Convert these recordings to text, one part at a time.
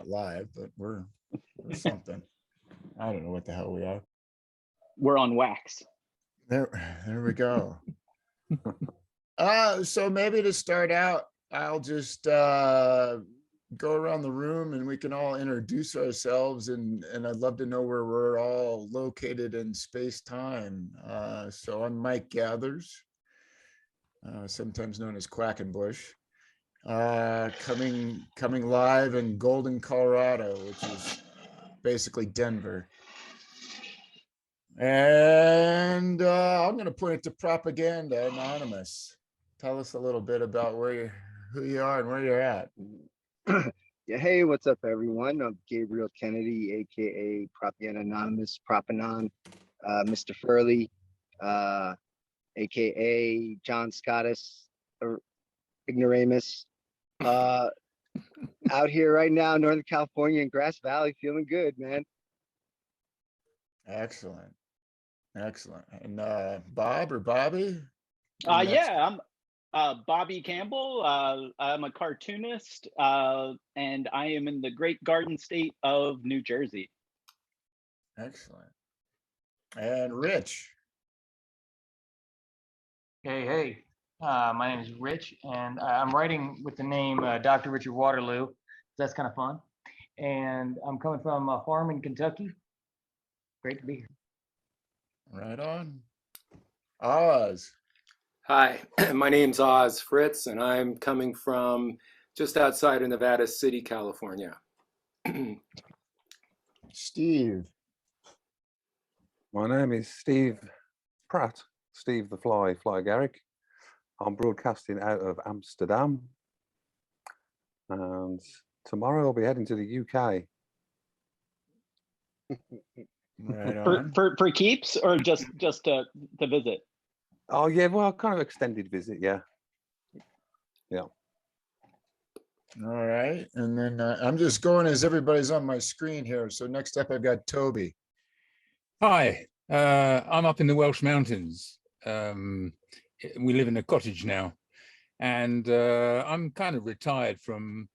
not live, but we're something. I don't know what the hell we are. We're on wax. There we go. So maybe to start out, I'll just go around the room and we can all introduce ourselves, and I'd love to know where we're all located in space-time. So I'm Mike Gathers, sometimes known as Quackenbush, coming live in Golden, Colorado, which is basically Denver. And I'm going to point it to Propaganda Anonymous. Tell us a little bit about who you are and where you're at. Yeah, hey, what's up, everyone? I'm Gabriel Kennedy, aka Propaganda Anonymous, Propanon, Mr. Furley, aka John Scottus, Ignoramus. Out here right now, Northern California in Grass Valley, feeling good, man. Excellent. And Bob or Bobby? Yeah, I'm Bobby Campbell. I'm a cartoonist, and I am in the Great Garden State of New Jersey. Excellent. And Rich. Hey. My name is Rich, and I'm writing with the name Dr. Richard Waterloo. That's kind of fun. And I'm coming from a farm in Kentucky. Great to be here. Right on. Oz. Hi, my name's Oz Fritz, and I'm coming from just outside of Nevada City, California. Steve. My name is Steve Pratt, Steve the Fly Garrick. I'm broadcasting out of Amsterdam, and tomorrow I'll be heading to the UK. Right on. For keeps, or just to visit? Oh yeah, well, kind of extended visit, yeah. All right, and then I'm just going as everybody's on my screen here. So next up, I've got Toby. Hi, I'm up in the Welsh Mountains. We live in a cottage now, and I'm kind of retired from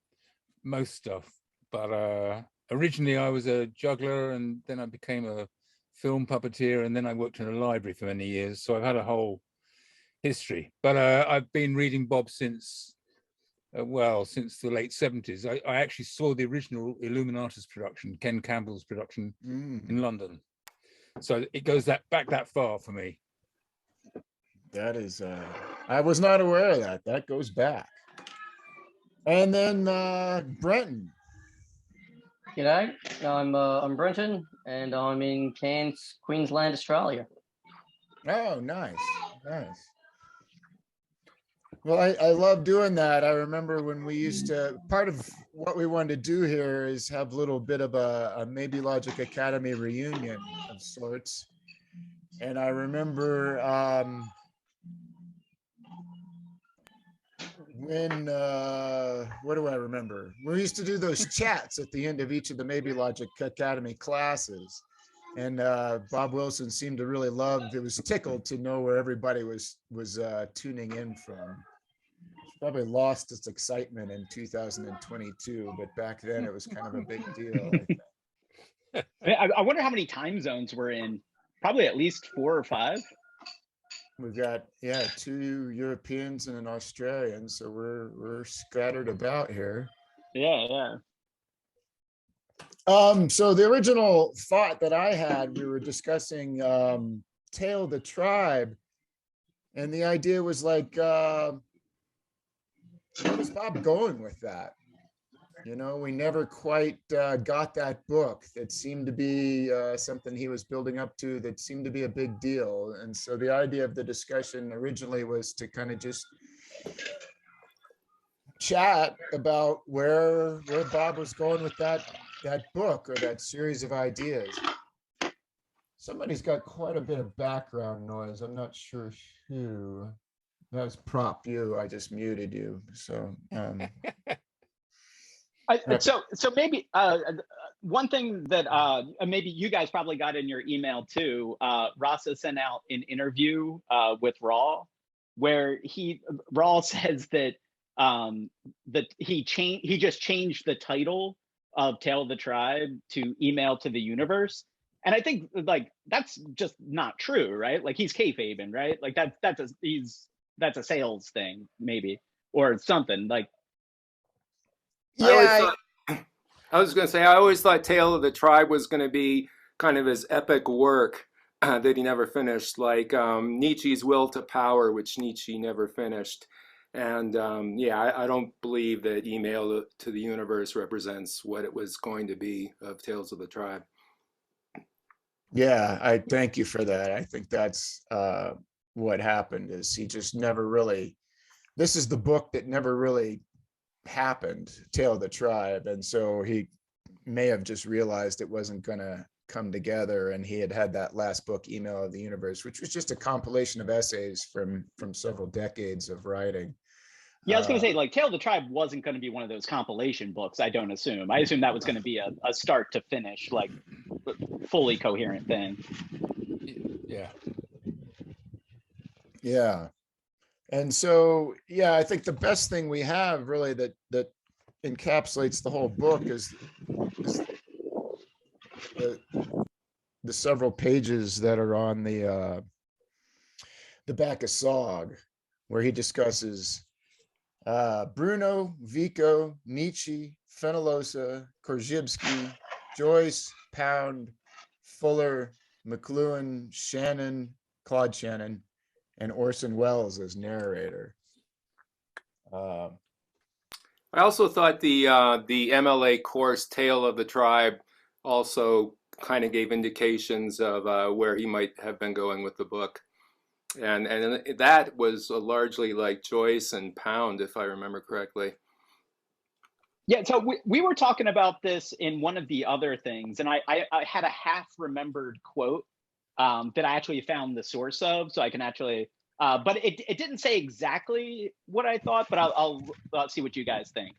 most stuff, but originally I was a juggler, and then I became a film puppeteer, and then I worked in a library for many years, so I've had a whole history. But I've been reading Bob since the late 70s. I actually saw the original Illuminatus production, Ken Campbell's production, in London, so it goes back that far for me. That is, I was not aware of that. That goes back. And then Brenton. G'day, I'm Brenton, and I'm in Cairns, Queensland, Australia. Oh, nice. Well, I love doing that. I remember when we used to, part of what we wanted to do here is have a little bit of a Maybelogues Academy reunion of sorts. And I remember what do I remember? We used to do those chats at the end of each of the Maybelogues Academy classes. And Bob Wilson seemed to really was tickled to know where everybody was tuning in from. It's probably lost its excitement in 2022, but back then it was kind of a big deal. I wonder how many time zones we're in. Probably at least 4 or 5. We've got 2 Europeans and an Australian, so we're scattered about here. Yeah. So the original thought that I had, we were discussing Tale of the Tribe, and the idea was like, where was Bob going with that? You know, we never quite got that book that seemed to be something he was building up to that seemed to be a big deal. And so the idea of the discussion originally was to kind of just chat about where Bob was going with that book or that series of ideas. Somebody's got quite a bit of background noise. I'm not sure who. That was Prop you. I just muted you. So so maybe one thing that maybe you guys probably got in your email too, Rasa sent out an interview with Raw where Raw says that he just changed the title of Tale of the Tribe to email to the universe. And I think like that's just not true, right? Like he's kayfabing, right? Like that's a sales thing, maybe, or something. Like Yeah, I was going to say, I always thought Tale of the Tribe was going to be kind of his epic work that he never finished, like Nietzsche's Will to Power, which Nietzsche never finished. And yeah, I don't believe that Email to the Universe represents what it was going to be of Tales of the Tribe. yeah, I thank you for that. I think that's what happened is he just never really, this is the book that never really happened, Tale of the Tribe. And so he may have just realized it wasn't going to come together. And he had that last book, Email of the Universe, which was just a compilation of essays from several decades of writing. yeah, I was going to say, like, Tale of the Tribe wasn't going to be one of those compilation books. I don't assume. I assume that was going to be a start to finish, like, fully coherent thing. Yeah. Yeah. And so, yeah, I think the best thing we have really that encapsulates the whole book is the several pages that are on the back of SOG, where he discusses Bruno, Vico, Nietzsche, Fenollosa, Korzybski, Joyce, Pound, Fuller, McLuhan, Shannon, Claude Shannon, and Orson Welles as narrator. I also thought the MLA course Tale of the Tribe also kind of gave indications of where he might have been going with the book. And that was largely like Joyce and Pound, if I remember correctly. Yeah, so we were talking about this in one of the other things, and I had a half-remembered quote that I actually found the source of, so I can actually, but it didn't say exactly what I thought, but I'll see what you guys think.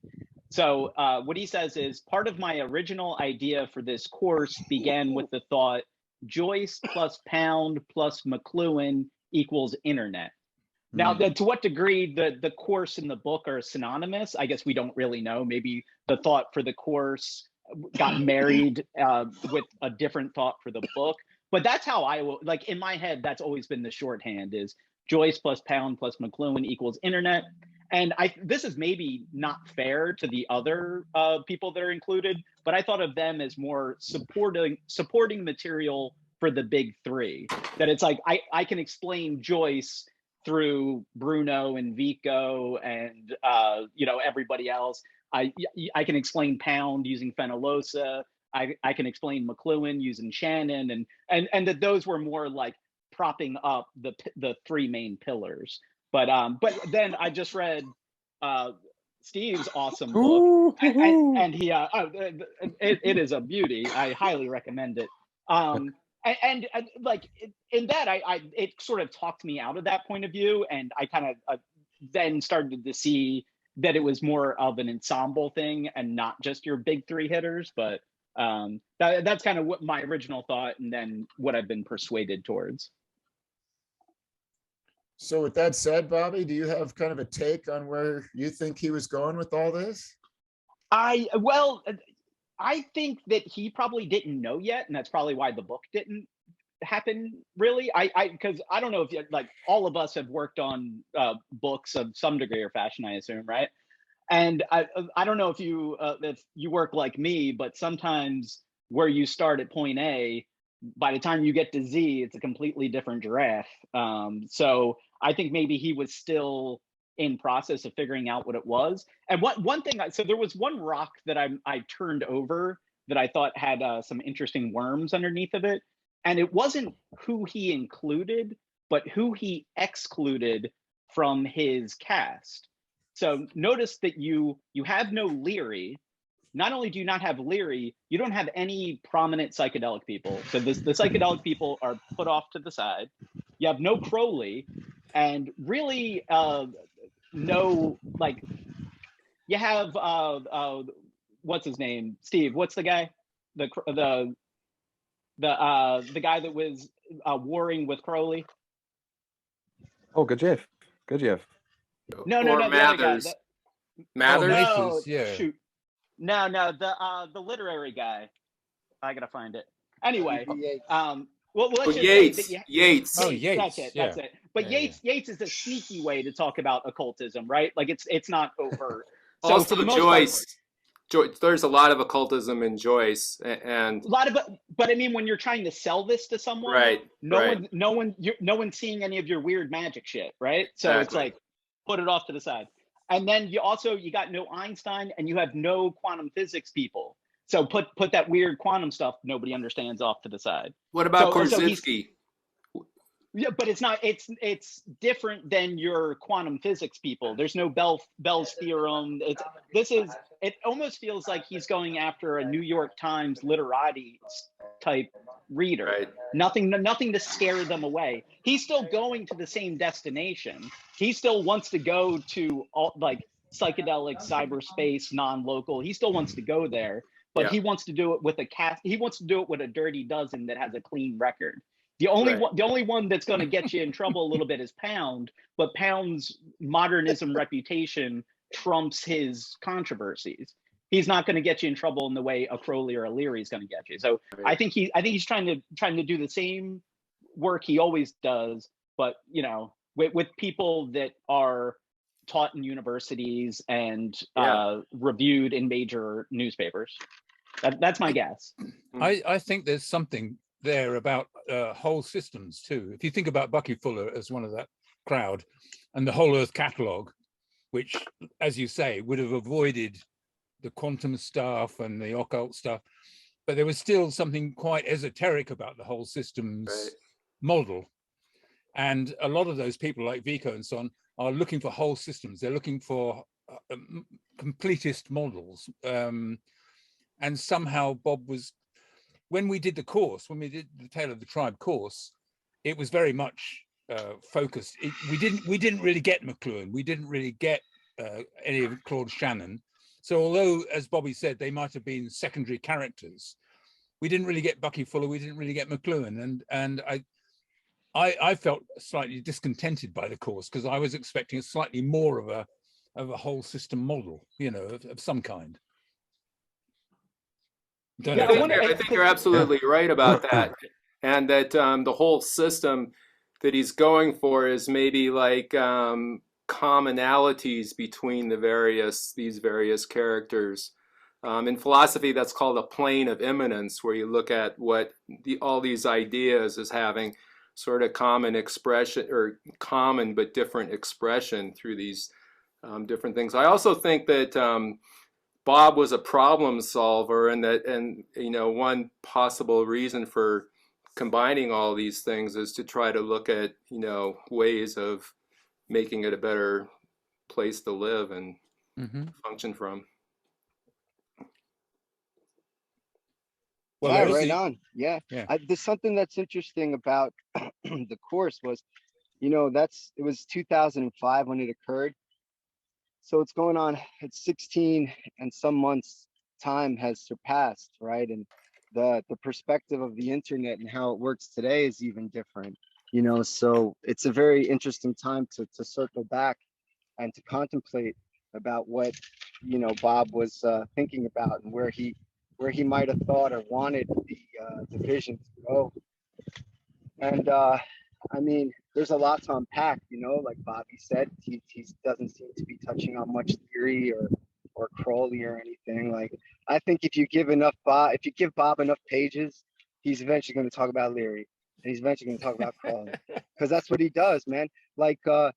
So what he says is, part of my original idea for this course began with the thought, Joyce plus Pound plus McLuhan equals internet. Now, to what degree the course and the book are synonymous, I guess we don't really know. Maybe the thought for the course got married with a different thought for the book. But that's how I will, like, in my head, that's always been the shorthand is Joyce plus Pound plus McLuhan equals internet. And this is maybe not fair to the other people that are included, but I thought of them as more supporting material for the big three. That it's like, I can explain Joyce through Bruno and Vico and everybody else. I can explain Pound using Fenollosa. I can explain McLuhan using Shannon, and that those were more like propping up the three main pillars. But then I just read Steve's awesome book, and he it is a beauty. I highly recommend it. And like in that, it sort of talked me out of that point of view, and I kind of then started to see that it was more of an ensemble thing and not just your big three hitters. But that's kind of what my original thought, and then what I've been persuaded towards. So with that said, Bobby, do you have kind of a take on where you think he was going with all this? I think that he probably didn't know yet, and that's probably why the book didn't happen, really. Because I don't know if like all of us have worked on books of some degree or fashion, I assume, right? And I don't know if you work like me, but sometimes where you start at point A, by the time you get to Z, it's a completely different giraffe. So I think maybe he was still in process of figuring out what it was. And one thing, so there was one rock that I turned over that I thought had some interesting worms underneath of it. And it wasn't who he included, but who he excluded from his cast. So notice that you have no Leary. Not only do you not have Leary, you don't have any prominent psychedelic people. So the psychedelic people are put off to the side. You have no Crowley, and really no, like, you have what's his name? Steve, what's the guy? The guy that was warring with Crowley? Oh, Gurdjieff. No, or the Mathers. other guy. Mathers? No, yeah. shoot. No, the literary guy. I gotta find it. Anyway, well, let's just say that Yates. Oh, Yates, Yates. that's it. But Yeah, Yates is a sneaky way to talk about occultism, right? Like it's not overt. So Also for the most Joyce. part, There's a lot of occultism in Joyce, and a lot of, but I mean, when you're trying to sell this to someone, right, no one's seeing any of your weird magic shit, right? So it's like, put it off to the side. And then you got no Einstein, and you have no quantum physics people. So put that weird quantum stuff nobody understands off to the side. What about So Korzybski? yeah, but it's different than your quantum physics people. There's no Bell's theorem. It almost feels like he's going after a New York Times literati type reader. Right. Nothing to scare them away. He's still going to the same destination. He still wants to go to all, like, psychedelic cyberspace, non-local. He still wants to go there, but he wants to do it with he wants to do it with a dirty dozen that has a clean record. The only one that's going to get you in trouble a little bit is Pound, but Pound's modernism reputation trumps his controversies. He's not going to get you in trouble in the way a Crowley or a Leary is going to get you. So I think he's trying to do the same work he always does, but with people that are taught in universities and reviewed in major newspapers. That's my guess. I think there's something there about whole systems too. If you think about Bucky Fuller as one of that crowd, and the Whole Earth Catalogue, which, as you say, would have avoided the quantum stuff and the occult stuff, but there was still something quite esoteric about the whole systems model. And a lot of those people like Vico and so on are looking for whole systems. They're looking for completist models. And somehow Bob was, when we did the course, when we did the Tale of the Tribe course, it was very much focused. We didn't really get McLuhan. We didn't really get any of Claude Shannon. So although, as Bobby said, they might have been secondary characters, we didn't really get Bucky Fuller. We didn't really get McLuhan. And I felt slightly discontented by the course because I was expecting slightly more of a whole system model, of some kind. I think you're absolutely right about that, and that the whole system that he's going for is maybe like commonalities between these various characters. In philosophy, that's called a plane of immanence, where you look at what all these ideas as having sort of common expression, or common but different expression through these different things. I also think that Bob was a problem solver, and one possible reason for combining all these things is to try to look at ways of making it a better place to live and function from. Well, right on. Yeah. There's something that's interesting about the course was, it was 2005 when it occurred. So it's going on, it's 16 and some months time has surpassed, right? And the perspective of the internet and how it works today is even different, so it's a very interesting time to circle back and to contemplate about what, Bob was thinking about, and where he might have thought or wanted the vision to go. And I mean, there's a lot to unpack, like Bobby said, he doesn't seem to be touching on much theory or Crowley or anything. Like, I think if you give Bob enough pages, he's eventually going to talk about Leary, and he's eventually going to talk about Crowley, because that's what he does, man. Like, Paul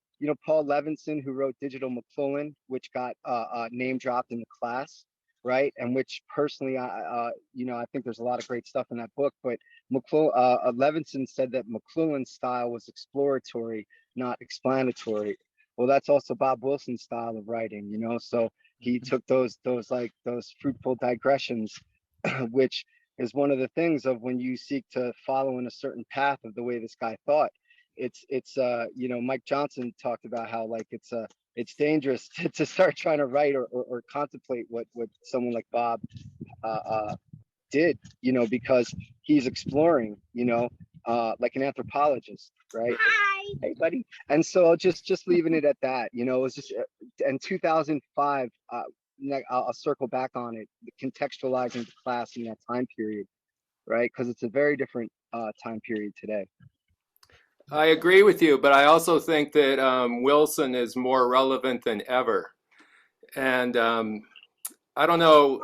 Levinson, who wrote Digital McLuhan, which got name dropped in the class, right? And which personally, I think there's a lot of great stuff in that book, but Levinson said that McLuhan's style was exploratory, not explanatory. Well, that's also Bob Wilson's style of writing, so he took those fruitful digressions, which is one of the things of when you seek to follow in a certain path of the way this guy thought. It's Mike Johnson talked about how, like, it's dangerous to start trying to write or contemplate what someone like Bob did, because he's exploring, like an anthropologist, right? Hi. Hey, buddy. And so just leaving it at that, it was just in 2005, I'll circle back on it, contextualizing the class in that time period, right? Because it's a very different time period today. I agree with you, but I also think that Wilson is more relevant than ever. And I don't know,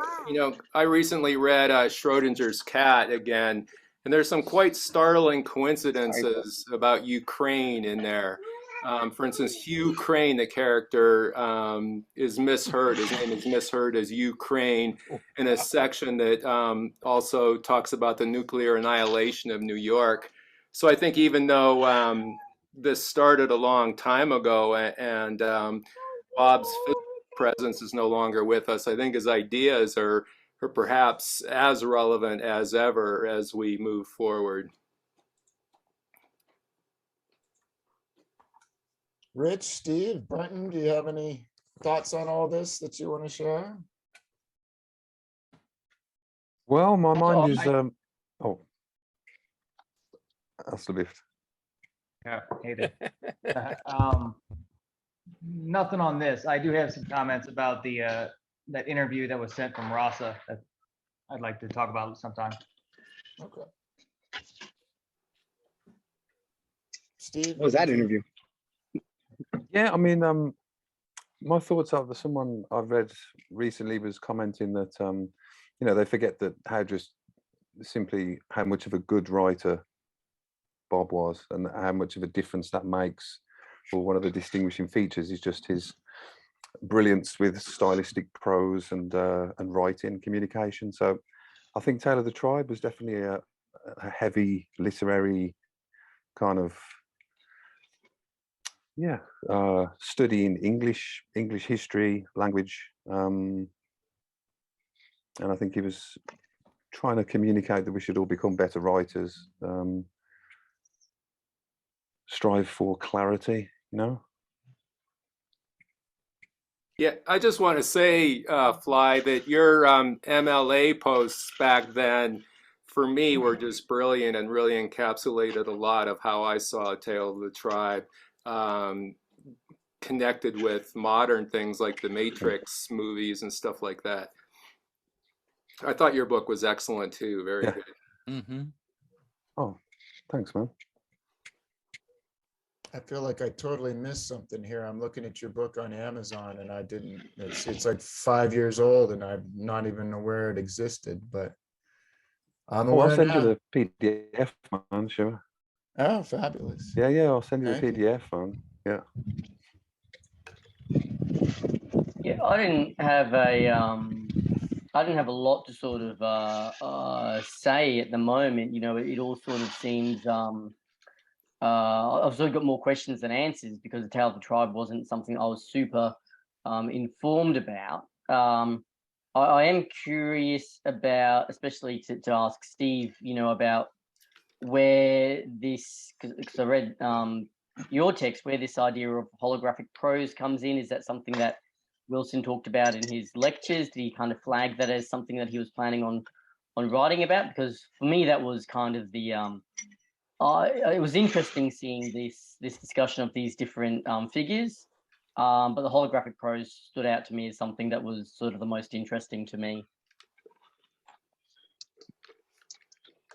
I recently read Schrodinger's Cat again, and there's some quite startling coincidences about Ukraine in there. For instance, Hugh Crane, the character, is misheard. His name is misheard as Ukraine in a section that also talks about the nuclear annihilation of New York. So I think even though this started a long time ago and Bob's presence is no longer with us, I think his ideas are perhaps as relevant as ever as we move forward. Rich, Steve, Brenton, do you have any thoughts on all this that you want to share? Well, my mind is oh, that's the lift. Yeah, hate it. Nothing on this. I do have some comments about the that interview that was sent from Rasa that I'd like to talk about sometime. Okay. Steve, What was that interview? Yeah, I mean, my thoughts are that someone I've read recently was commenting that they forget that how much of a good writer Bob was, and how much of a difference that makes. Well, one of the distinguishing features is just his brilliance with stylistic prose and writing communication. So I think Tale of the Tribe was definitely a heavy literary kind of studying English history, language, and I think he was trying to communicate that we should all become better writers, strive for clarity, Yeah, I just want to say, Fly, that your MLA posts back then, for me, were just brilliant and really encapsulated a lot of how I saw Tale of the Tribe, connected with modern things like the Matrix movies and stuff like that. I thought your book was excellent too. Very good. Mm-hmm. Oh, thanks, man. I feel like I totally missed something here. I'm looking at your book on Amazon and I didn't, it's like 5 years old and I'm not even aware it existed, but I'm aware I'll send now. you the PDF, man, sure. Oh, fabulous. Yeah, I'll send you the Thank you. PDF, man. Yeah. Yeah, I didn't have a lot to sort of say at the moment. It all sort of seems I've sort of got more questions than answers because the Tale of the Tribe wasn't something I was super informed about. I am curious about, especially to ask Steve, about where this, because I read your text, where this idea of holographic prose comes in. Is that something that Wilson talked about in his lectures? Did he kind of flag that as something that he was planning on writing about? Because for me, that was kind of the it was interesting seeing this discussion of these different figures, but the holographic prose stood out to me as something that was sort of the most interesting to me.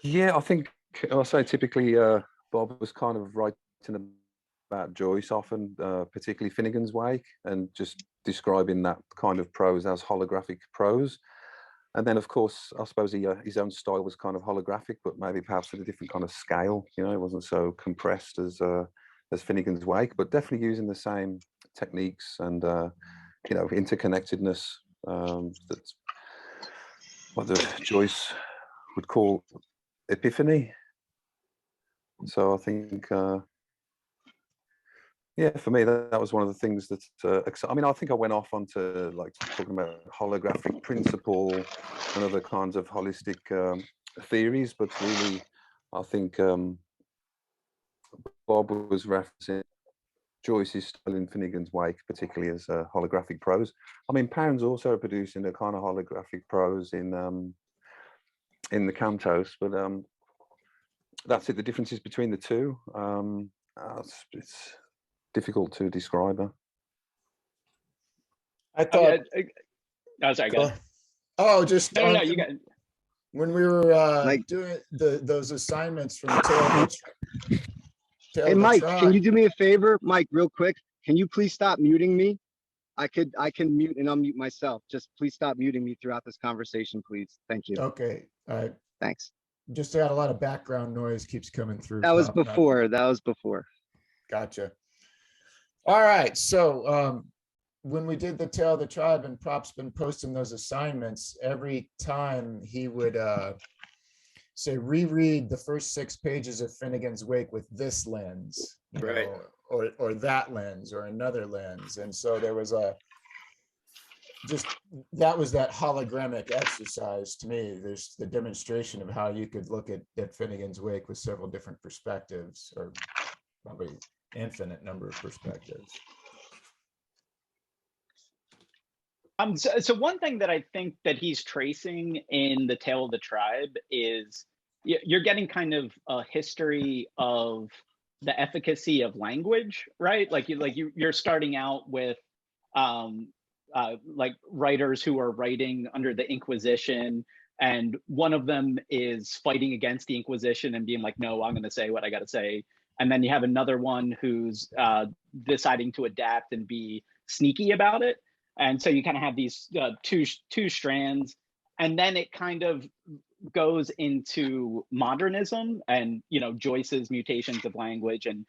Yeah, I think I'll say typically Bob was kind of writing about Joyce often, particularly Finnegan's Wake, and just describing that kind of prose as holographic prose. And then, of course, I suppose his own style was kind of holographic, but maybe perhaps at a different kind of scale. It wasn't so compressed as Finnegan's Wake, but definitely using the same techniques and interconnectedness. That's what the Joyce would call epiphany. So I think, for me, that was one of the things that, I think I went off onto like talking about holographic principle and other kinds of holistic theories, but really, I think Bob was referencing Joyce's style in Finnegan's Wake, particularly as holographic prose. I mean, Pound's also producing a kind of holographic prose in the cantos, but that's it. The differences between the two, it's difficult to describe. I thought Oh, sorry, go ahead. Oh, just No, you got. when we were Mike. doing those assignments from Tale Hey, of the Mike, can you Tribe. do me a favor? Mike, real quick, can you please stop muting me? I can mute and unmute myself. Just please stop muting me throughout this conversation, please. Thank you. Okay, Thanks. just had a lot of background noise keeps coming through. That was popping up. before. That was before. Gotcha. All right, so when we did the Tale of the Tribe, and Prop's been posting those assignments, every time he would say, reread the first 6 pages of Finnegan's Wake with this lens, you Right. know, or that lens, or another lens. And so there was that was that hologramic exercise to me. There's the demonstration of how you could look at Finnegan's Wake with several different perspectives, or probably infinite number of perspectives. So one thing that I think that he's tracing in the Tale of the Tribe is you're getting kind of a history of the efficacy of language, right? Like you're starting out with like writers who are writing under the Inquisition, and one of them is fighting against the Inquisition and being like, no, I'm going to say what I got to say. And then you have another one who's deciding to adapt and be sneaky about it. And so you kind of have these two strands, and then it kind of goes into modernism and, you know, Joyce's mutations of language, and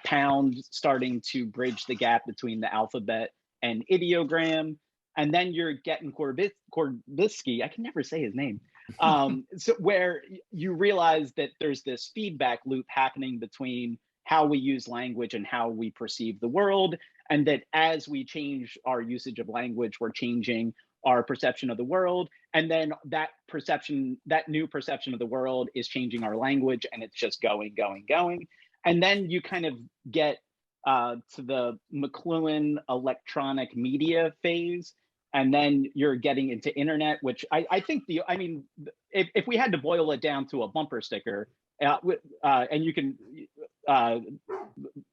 Pound starting to bridge the gap between the alphabet and ideogram. And then you're getting Korbisky, I can never say his name, so where you realize that there's this feedback loop happening between how we use language and how we perceive the world, and that as we change our usage of language, we're changing our perception of the world, and then that new perception of the world is changing our language, and it's just going. And then you kind of get to the McLuhan electronic media phase, and then you're getting into internet, which I think if we had to boil it down to a bumper sticker, and you can,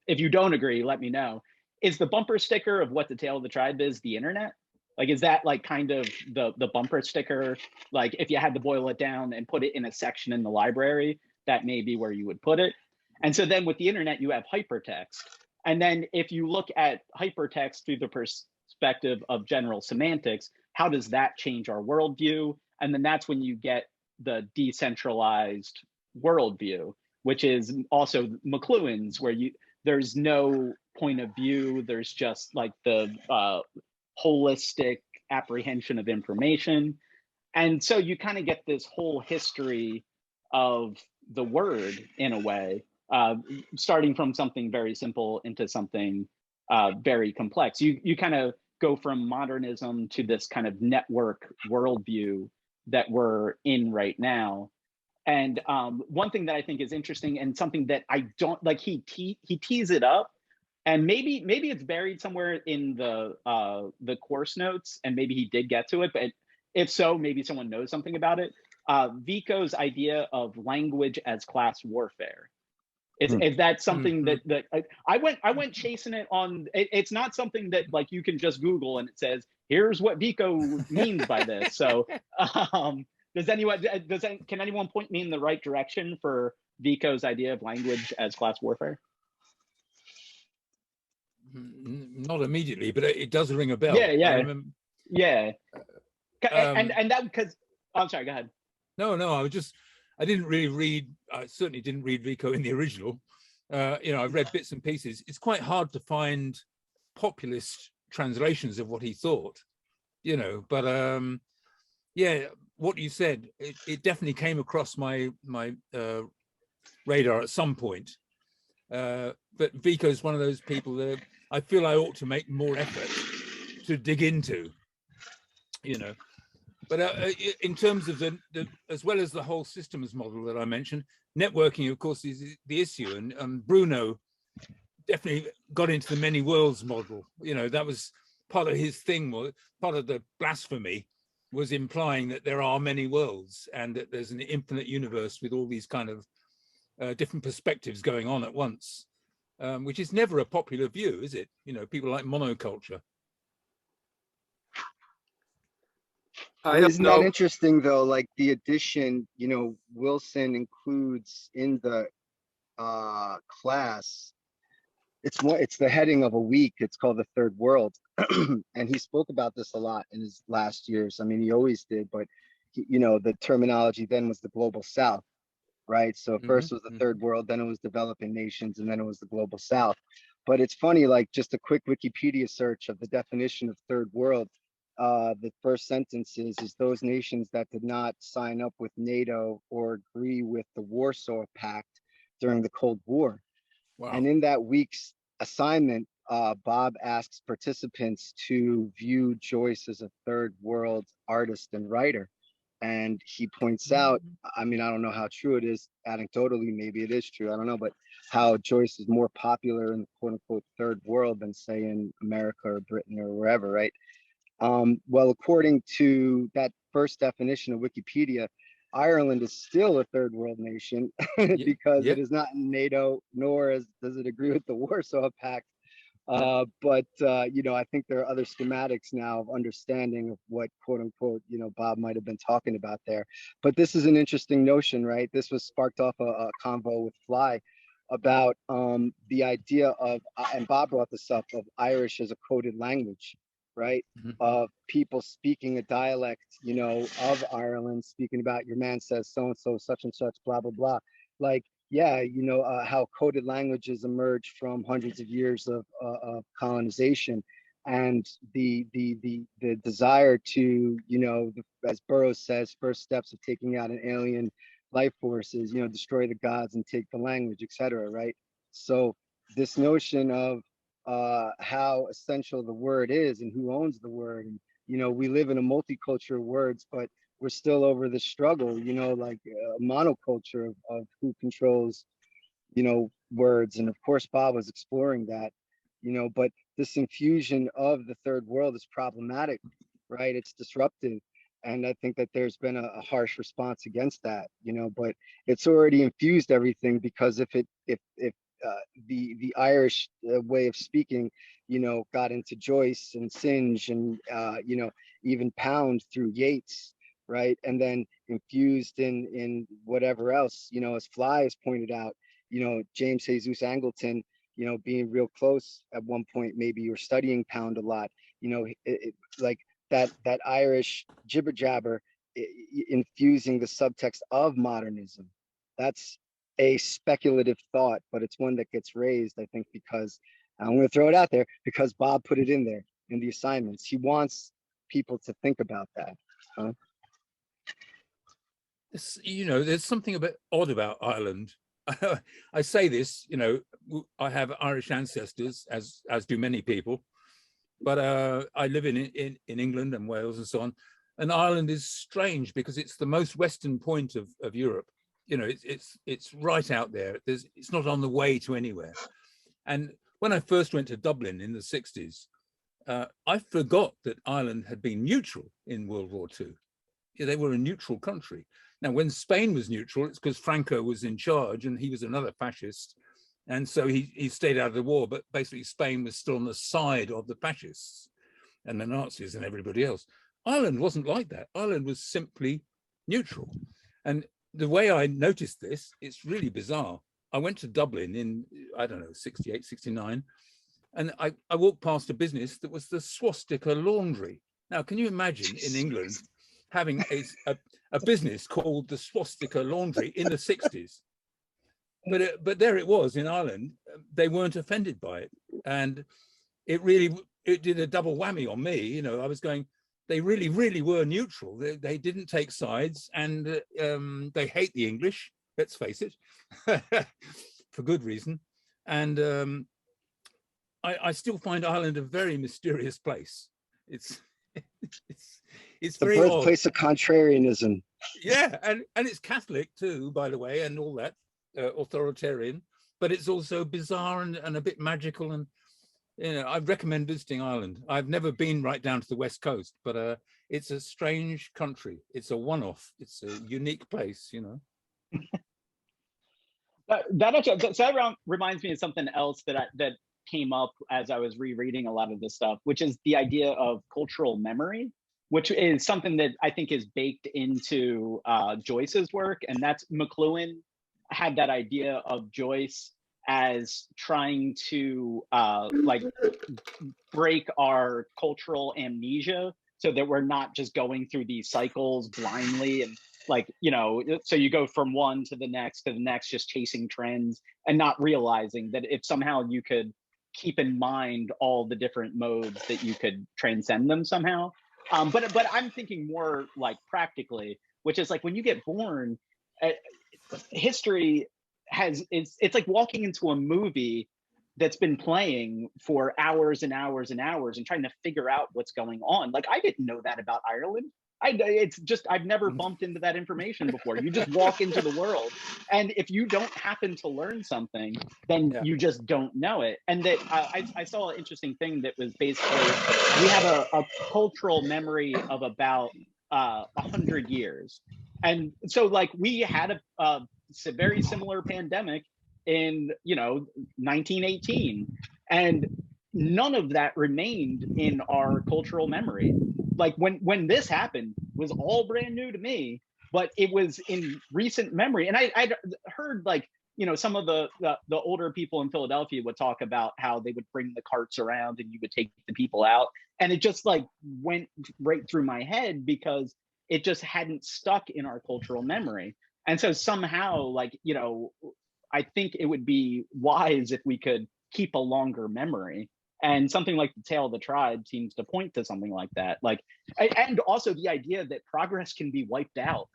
if you don't agree, let me know. Is the bumper sticker of what the Tale of the Tribe is the internet? Like, is that like kind of the bumper sticker? Like, if you had to boil it down and put it in a section in the library, that may be where you would put it. And so then with the internet, you have hypertext. And then if you look at hypertext through the perspective of general semantics, how does that change our worldview? And then that's when you get the decentralized worldview, which is also McLuhan's, where there's no point of view, there's just like the holistic apprehension of information. And so you kind of get this whole history of the word in a way, starting from something very simple into something very complex. You kind of go from modernism to this kind of network worldview that we're in right now. And one thing that I think is interesting, and something that I don't like, he tees it up, and maybe it's buried somewhere in the course notes, and maybe he did get to it, but if so, maybe someone knows something about it. Vico's idea of language as class warfare. Is that something that I went chasing it on? It's not something that like you can just Google and it says, here's what Vico means by this. So can anyone point me in the right direction for Vico's idea of language as class warfare? Not immediately, but it does ring a bell. Yeah. And that because I'm sorry, go ahead. No, I didn't really read. I certainly didn't read Vico in the original. I've read bits and pieces. It's quite hard to find populist translations of what he thought, but yeah, what you said, it definitely came across my radar at some point. But Vico's one of those people that I feel I ought to make more effort to dig into, But in terms of the as well as the whole systems model that I mentioned, networking, of course, is the issue. And Bruno definitely got into the many worlds model. That was part of his thing. Part of the blasphemy was implying that there are many worlds and that there's an infinite universe with all these kind of different perspectives going on at once, which is never a popular view, is it? People like monoculture. I Well, don't isn't that know. interesting though? Like the addition, Wilson includes in the class. It's the heading of a week. It's called the Third World, and he spoke about this a lot in his last years. I mean, he always did, but the terminology then was the global South, right? So first was the Third World, then it was developing nations, and then it was the global South. But it's funny, like just a quick Wikipedia search of the definition of Third World. The first sentence is those nations that did not sign up with NATO or agree with the Warsaw Pact during the Cold War. Wow. And in that week's assignment, Bob asks participants to view Joyce as a third world artist and writer. And he points out, I mean, I don't know how true it is, anecdotally, maybe it is true, I don't know, but how Joyce is more popular in the quote unquote third world than say in America or Britain or wherever, right? Well, according to that first definition of Wikipedia, Ireland is still a third world nation because it is not in NATO, nor does it agree with the Warsaw Pact. But I think there are other schematics now of understanding of what quote unquote, Bob might have been talking about there. But this is an interesting notion, right? This was sparked off a convo with Fly about the idea of, and Bob brought this up, of Irish as a coded language, right? Of people speaking a dialect, of Ireland, speaking about your man says so-and-so, such and such, blah, blah, blah. Like, yeah, how coded languages emerge from hundreds of years of colonization, and the desire to, as Burroughs says, first steps of taking out an alien life force is, destroy the gods and take the language, etc. Right? So this notion of how essential the word is and who owns the word, and we live in a multicultural of words, but we're still over the struggle, like a monoculture of who controls, words. And of course, Bob was exploring that, but this infusion of the third world is problematic, right? It's disruptive. And I think that there's been a harsh response against that, but it's already infused everything, because if the Irish way of speaking, got into Joyce and Synge and, even Pound through Yeats, right? And then infused in whatever else, as Fly has pointed out, James Jesus Angleton, being real close at one point, maybe you're studying Pound a lot, like that Irish jibber jabber infusing the subtext of modernism. That's a speculative thought, but it's one that gets raised, I think, because I'm going to throw it out there, because Bob put it in there in the assignments. He wants people to think about that. There's something a bit odd about Ireland. I say this, I have Irish ancestors, as do many people, but I live in England and Wales and so on. And Ireland is strange because it's the most western point of Europe. It's right out there. It's not on the way to anywhere. And when I first went to Dublin in the 60s, I forgot that Ireland had been neutral in World War II. They were a neutral country. Now, when Spain was neutral, it's because Franco was in charge and he was another fascist. And so he stayed out of the war, but basically Spain was still on the side of the fascists and the Nazis and everybody else. Ireland wasn't like that. Ireland was simply neutral. And the way I noticed this, it's really bizarre. I went to Dublin in, I don't know, 68, 69, and I walked past a business that was the Swastika Laundry. Now, can you imagine in England having a business called the Swastika Laundry in the 60s? But there it was in Ireland. They weren't offended by it. And it did a double whammy on me. I was going, they really, really were neutral. They didn't take sides, and they hate the English, let's face it, for good reason. And I still find Ireland a very mysterious place. It's very the odd. birthplace of contrarianism. Yeah, and it's Catholic too, by the way, and all that, authoritarian, but it's also bizarre and a bit magical. And I recommend visiting Ireland. I've never been right down to the west coast, but it's a strange country. It's a one-off. It's a unique place, That reminds me of something else that came up as I was rereading a lot of this stuff, which is the idea of cultural memory. which is something that I think is baked into Joyce's work. And that's McLuhan had that idea of Joyce as trying to like break our cultural amnesia so that we're not just going through these cycles blindly and like, you know, so you go from one to the next, just chasing trends and not realizing that if somehow you could keep in mind all the different modes that you could transcend them somehow. But I'm thinking more like practically, which is like when you get born, history it's like walking into a movie that's been playing for hours and hours and hours and trying to figure out what's going on. Like I didn't know that about Ireland. I've never bumped into that information before. You just walk into the world, and if you don't happen to learn something, then you just don't know it. And that I saw an interesting thing that was basically we have a cultural memory of about 100 years, and so like we had a very similar pandemic in 1918, and none of that remained in our cultural memory. Like when this happened was all brand new to me, but it was in recent memory. And I'd heard like some of the older people in Philadelphia would talk about how they would bring the carts around and you would take the people out, and it just like went right through my head because it just hadn't stuck in our cultural memory. And so somehow, like, I think it would be wise if we could keep a longer memory. And something like the Tale of the Tribe seems to point to something like that. Like, and also the idea that progress can be wiped out.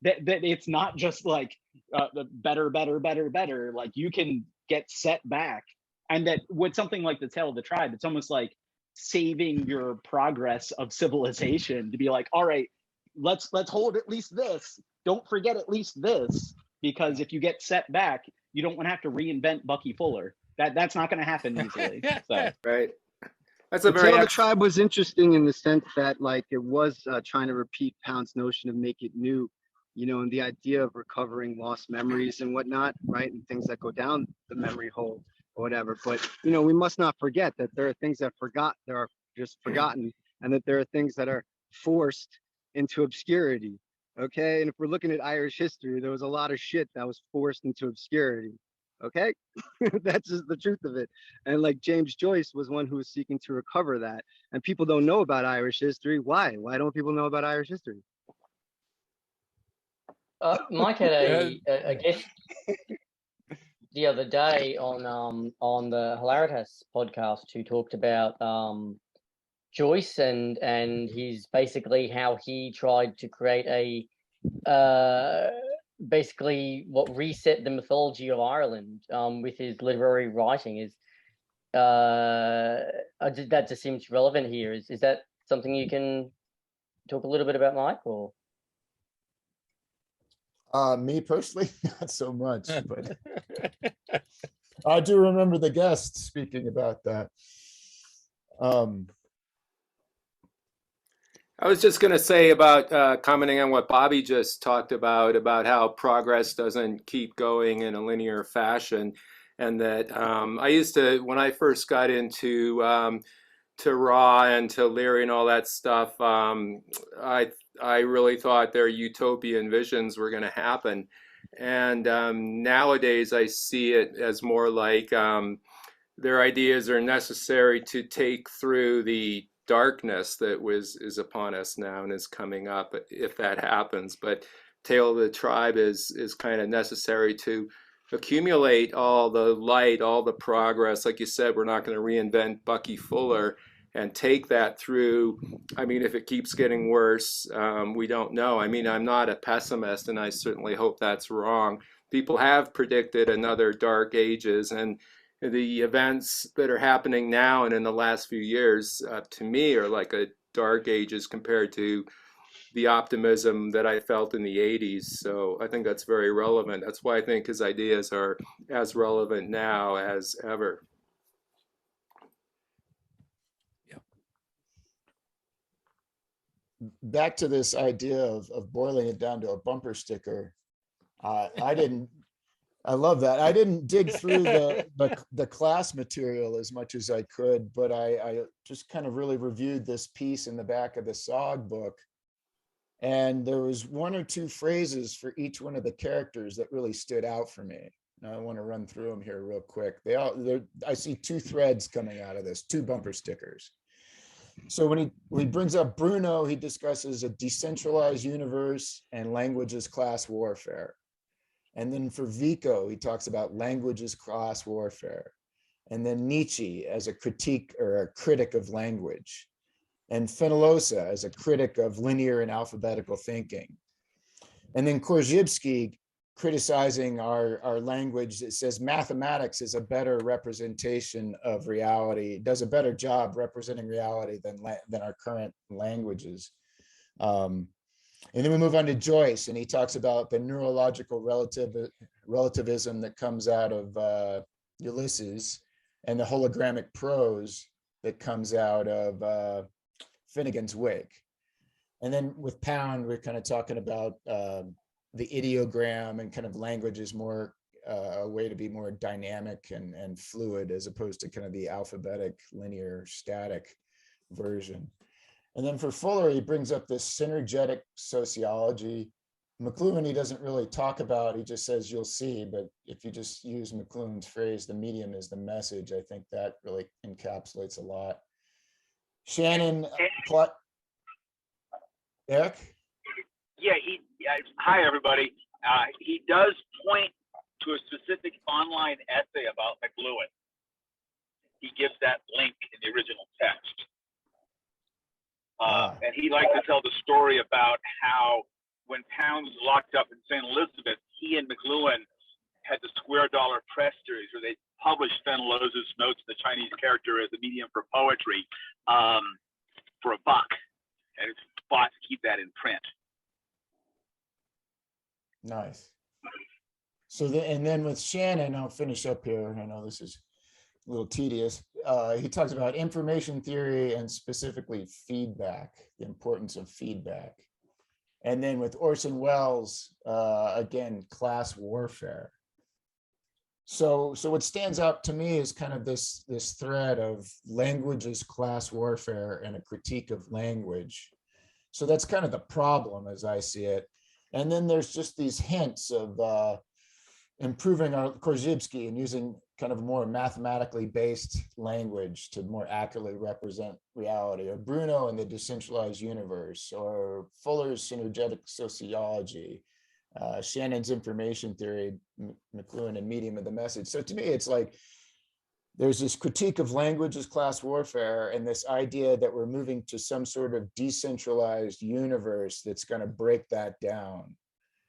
That it's not just like better. Like you can get set back. And that with something like the Tale of the Tribe, it's almost like saving your progress of civilization to be like, all right, let's hold at least this. Don't forget at least this, because if you get set back, you don't want to have to reinvent Bucky Fuller. That's not going to happen easily. So. Right. That's a The very Tale of the Tribe was interesting in the sense that like it was trying to repeat Pound's notion of make it new, and the idea of recovering lost memories and whatnot, right? And things that go down the memory hole or whatever. But we must not forget that there are things that are just forgotten, and that there are things that are forced into obscurity. Okay. And if we're looking at Irish history, there was a lot of shit that was forced into obscurity. Okay. That's just the truth of it. And like James Joyce was one who was seeking to recover that. And people don't know about Irish history. Why? Why don't people know about Irish history? Mike had a guest the other day on the Hilaritas podcast who talked about Joyce and his basically how he tried to create a basically what reset the mythology of Ireland with his literary writing. Is that just seems relevant here. Is that something you can talk a little bit about, Mike? Or me personally, not so much, but I do remember the guest speaking about that. I was just going to say about commenting on what Bobby just talked about how progress doesn't keep going in a linear fashion. And that I used to, when I first got into to Raw and to Leary and all that stuff, I really thought their utopian visions were going to happen. And nowadays I see it as more like their ideas are necessary to take through the darkness that is upon us now and is coming up, if that happens. But Tale of the Tribe is kind of necessary to accumulate all the light, all the progress. Like you said, we're not going to reinvent Bucky Fuller and take that through. I mean, if it keeps getting worse, we don't know. I mean, I'm not a pessimist, and I certainly hope that's wrong. People have predicted another dark ages, and the events that are happening now and in the last few years, to me, are like a dark ages compared to the optimism that I felt in the 80s. So I think that's very relevant. That's why I think his ideas are as relevant now as ever. Yeah. Back to this idea of boiling it down to a bumper sticker. I didn't I love that. I didn't dig through the class material as much as I could, but I just kind of really reviewed this piece in the back of the SOG book. And there was one or two phrases for each one of the characters that really stood out for me. Now I want to run through them here real quick. I see two threads coming out of this, two bumper stickers. So when he brings up Bruno, he discusses a decentralized universe and language as class warfare. And then for Vico, he talks about language as class warfare. And then Nietzsche as a critique or a critic of language. And Fenollosa as a critic of linear and alphabetical thinking. And then Korzybski criticizing our language. It says mathematics is a better representation of reality. It does a better job representing reality than our current languages. And then we move on to Joyce, and he talks about the neurological relativism that comes out of Ulysses and the hologramic prose that comes out of Finnegan's Wake. And then with Pound, we're kind of talking about the ideogram and kind of language is more a way to be more dynamic and fluid as opposed to kind of the alphabetic, linear, static version. And then for Fuller, he brings up this synergetic sociology. McLuhan, he doesn't really talk about, he just says, you'll see, but if you just use McLuhan's phrase, the medium is the message, I think that really encapsulates a lot. Shannon, Eric? Yeah, hi, everybody. He does point to a specific online essay about McLuhan. He gives that link in the original text. And he likes to tell the story about how when Pound was locked up in St. Elizabeth, he and McLuhan had the Square Dollar Press series where they published Fenollosa's notes, the Chinese character, as a medium for poetry for $1. And it's fought to keep that in print. Nice. So and then with Shannon, I'll finish up here. I know this is a little tedious. He talks about information theory and specifically feedback, the importance of feedback. And then with Orson Welles, again, class warfare. So what stands out to me is kind of this thread of language as class warfare and a critique of language. So that's kind of the problem as I see it. And then there's just these hints of improving our Korzybski and using kind of more mathematically based language to more accurately represent reality, or Bruno and the decentralized universe, or Fuller's synergetic sociology, Shannon's information theory, McLuhan and medium of the message. So to me, it's like there's this critique of language as class warfare and this idea that we're moving to some sort of decentralized universe that's going to break that down.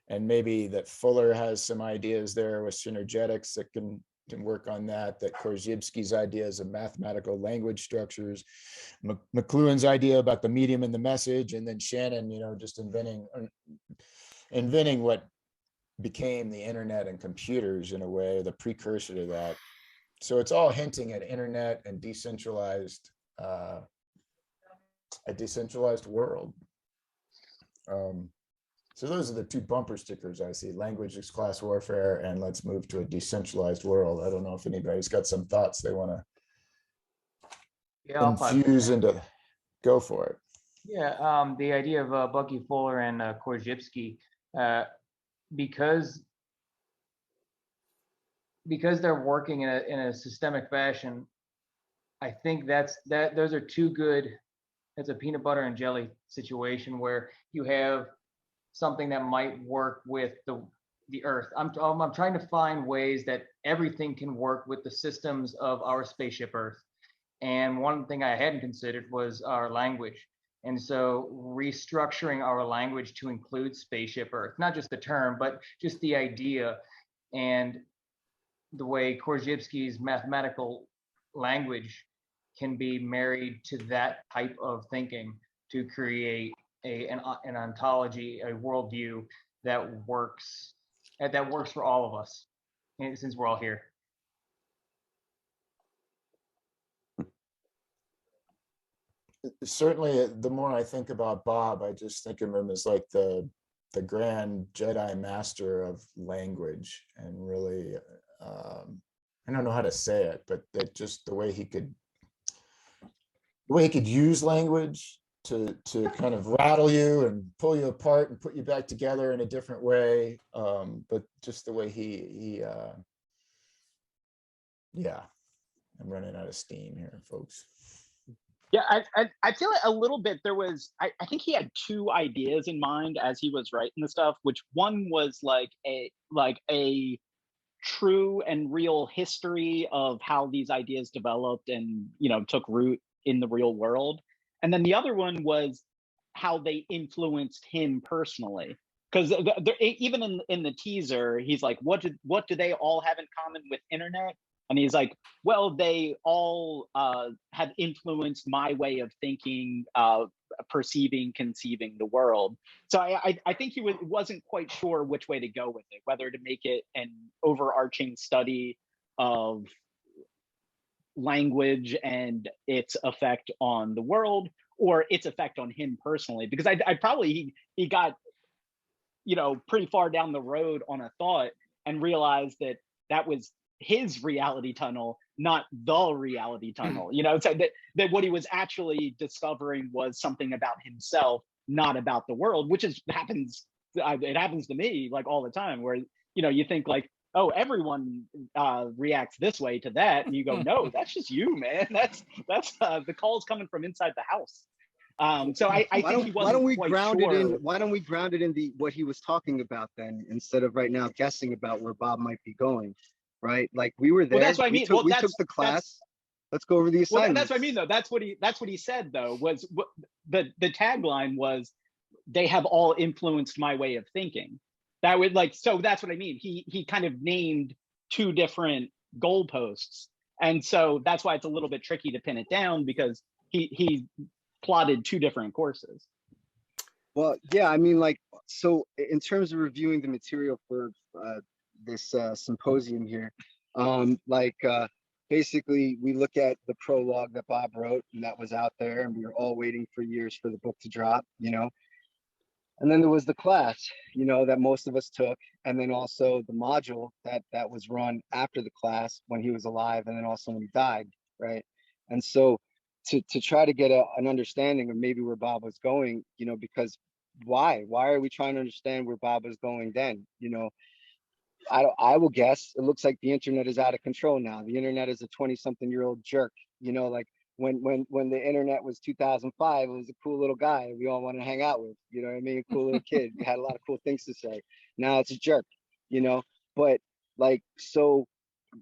And maybe that Fuller has some ideas there with synergetics that can work on that Korzybski's ideas of mathematical language structures, McLuhan's idea about the medium and the message, and then Shannon, just inventing what became the internet and computers in a way, the precursor to that. So it's all hinting at internet and decentralized, a decentralized world. So those are the two bumper stickers I see: language is class warfare, and let's move to a decentralized world. I don't know if anybody's got some thoughts they want to infuse into. Go for it. Yeah, the idea of Bucky Fuller and Korzybski, because they're working in a systemic fashion, I think those are too good. It's a peanut butter and jelly situation where you have something that might work with the Earth. I'm trying to find ways that everything can work with the systems of our spaceship Earth. And one thing I hadn't considered was our language. And so restructuring our language to include spaceship Earth, not just the term, but just the idea, and the way Korzybski's mathematical language can be married to that type of thinking to create an ontology, a worldview that works for all of us, since we're all here. Certainly, the more I think about Bob, I just think of him as like the the grand Jedi master of language, and really, I don't know how to say it, but that just the way he could use language to kind of rattle you and pull you apart and put you back together in a different way. But just the way he yeah, I'm running out of steam here, folks. Yeah, I feel like a little bit there was, I think he had two ideas in mind as he was writing the stuff, which one was like a true and real history of how these ideas developed and, you know, took root in the real world. And then the other one was how they influenced him personally. Because even in the teaser, he's like, what do they all have in common with internet? And he's like, well, they all have influenced my way of thinking, perceiving, conceiving the world. So I think he wasn't quite sure which way to go with it, whether to make it an overarching study of language and its effect on the world, or its effect on him personally. Because I probably he got, you know, pretty far down the road on a thought and realized that was his reality tunnel, not the reality tunnel. You know, so that what he was actually discovering was something about himself, not about the world, which happens. It happens to me like all the time, where, you know, you think like, oh, everyone reacts this way to that, and you go, no, that's just you, man. That's the calls coming from inside the house. So I think he wasn't why don't we quite ground sure. it in? Why don't we ground it in what he was talking about then, instead of right now guessing about where Bob might be going, right? Like we were there. Well, that's what I mean. We took the class. Let's go over the assignments. Well, that's what I mean, though. That's what he said, though. Was the tagline was, "They have all influenced my way of thinking." That would so that's what I mean. He kind of named two different goalposts, and so that's why it's a little bit tricky to pin it down, because he plotted two different courses. Well, yeah, I mean, like, so in terms of reviewing the material for this symposium here, basically we look at the prologue that Bob wrote, and that was out there, and we were all waiting for years for the book to drop, you know. And then there was the class, you know, that most of us took, and then also the module that was run after the class when he was alive, and then also when he died, right? And so to try to get an understanding of maybe where Bob was going, you know, because why are we trying to understand where Bob was going then? You know, I will guess it looks like the internet is out of control now. The internet is a 20-something-year-old jerk, you know, like when the internet was 2005, it was a cool little guy we all wanted to hang out with, you know what I mean? A cool little kid. He had a lot of cool things to say. Now it's a jerk, you know, but like, so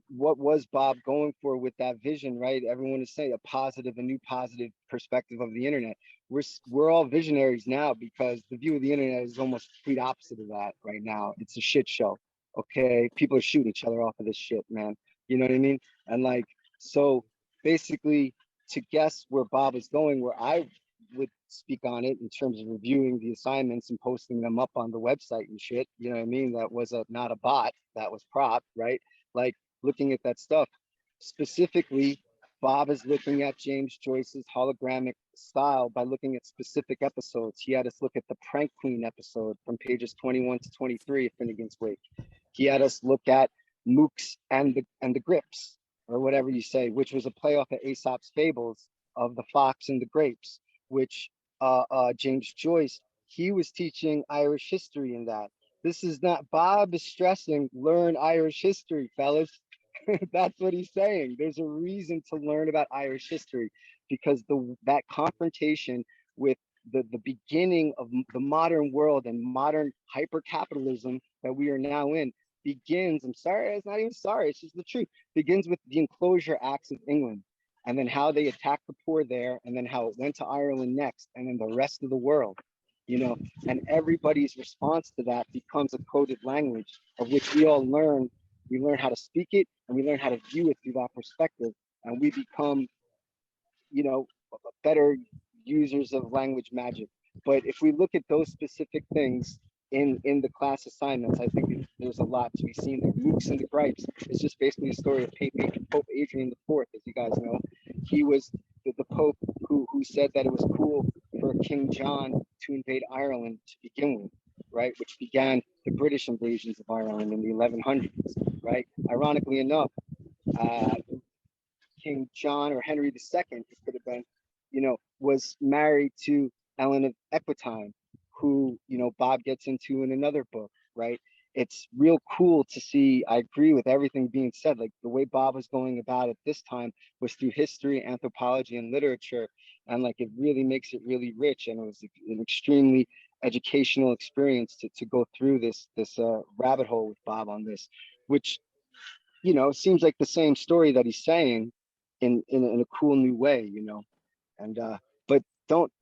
what was Bob going for with that vision, right? Everyone is saying a new positive perspective of the internet. We're all visionaries now, because the view of the internet is almost complete opposite of that right now. It's a shit show. Okay, people are shooting each other off of this shit, man. You know what I mean? And like, so basically, to guess where Bob is going, where I would speak on it in terms of reviewing the assignments and posting them up on the website and shit, you know what I mean? That was not a bot, that was prop, right? Like, looking at that stuff. Specifically, Bob is looking at James Joyce's hologramic style by looking at specific episodes. He had us look at the Prank Queen episode from pages 21 to 23 of Finnegan's Wake. He had us look at Mooks and the Grips, or whatever you say, which was a play off of Aesop's fables of the fox and the grapes, which James Joyce, he was teaching Irish history in that. This is not, Bob is stressing, learn Irish history, fellas. That's what he's saying. There's a reason to learn about Irish history, because that confrontation with the beginning of the modern world and modern hyper-capitalism that we are now in begins, I'm sorry, it's not even sorry, it's just the truth, begins with the Enclosure Acts of England, and then how they attacked the poor there, and then how it went to Ireland next, and then the rest of the world, you know, and everybody's response to that becomes a coded language of which we all learn. We learn how to speak it, and we learn how to view it through that perspective, and we become, you know, better users of language magic. But if we look at those specific things in the class assignments, I think there's a lot to be seen there. Mooks and the Gripes is just basically a story of Pope Adrian IV, as you guys know. He was the Pope who said that it was cool for King John to invade Ireland to begin with, right, which began the British invasions of Ireland in the 1100s, right? Ironically enough, King John or Henry II, it could have been, was married to Ellen of Aquitaine, who, Bob gets into in another book, right? It's real cool to see. I agree with everything being said. Like the way Bob was going about it this time was through history, anthropology, and literature. And like it really makes it really rich. And it was an extremely educational experience to go through this rabbit hole with Bob on this, which, seems like the same story that he's saying in a cool new way, and but don't,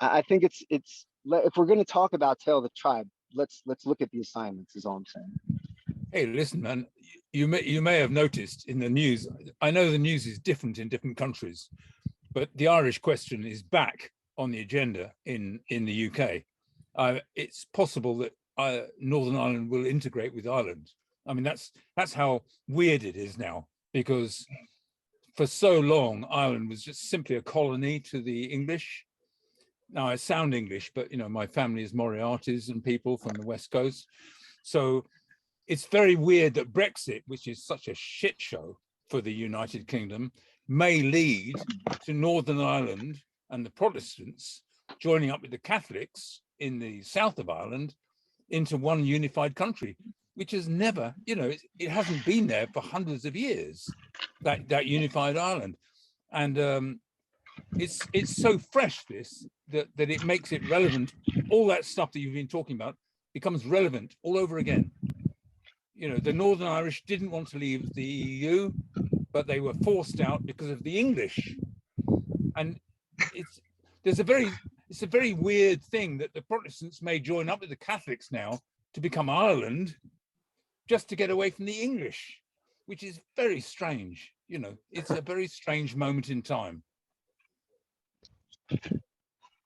I think it's if we're going to talk about Tale of the Tribe, let's look at the assignments is all I'm saying. Hey, listen, man, you may have noticed in the news, I know the news is different in different countries, but the Irish question is back on the agenda in the UK. It's possible that Northern Ireland will integrate with Ireland. I mean, that's how weird it is now, because for so long, Ireland was just simply a colony to the English. Now, I sound English, but, my family is Moriartys and people from the West Coast. So it's very weird that Brexit, which is such a shit show for the United Kingdom, may lead to Northern Ireland and the Protestants joining up with the Catholics in the south of Ireland into one unified country, which has never, it hasn't been there for hundreds of years, that unified Ireland. And it's so fresh, this, that it makes it relevant. All that stuff that you've been talking about becomes relevant all over again. The Northern Irish didn't want to leave the EU, but they were forced out because of the English. And it's a very weird thing that the Protestants may join up with the Catholics now to become Ireland, just to get away from the English, which is very strange. It's a very strange moment in time.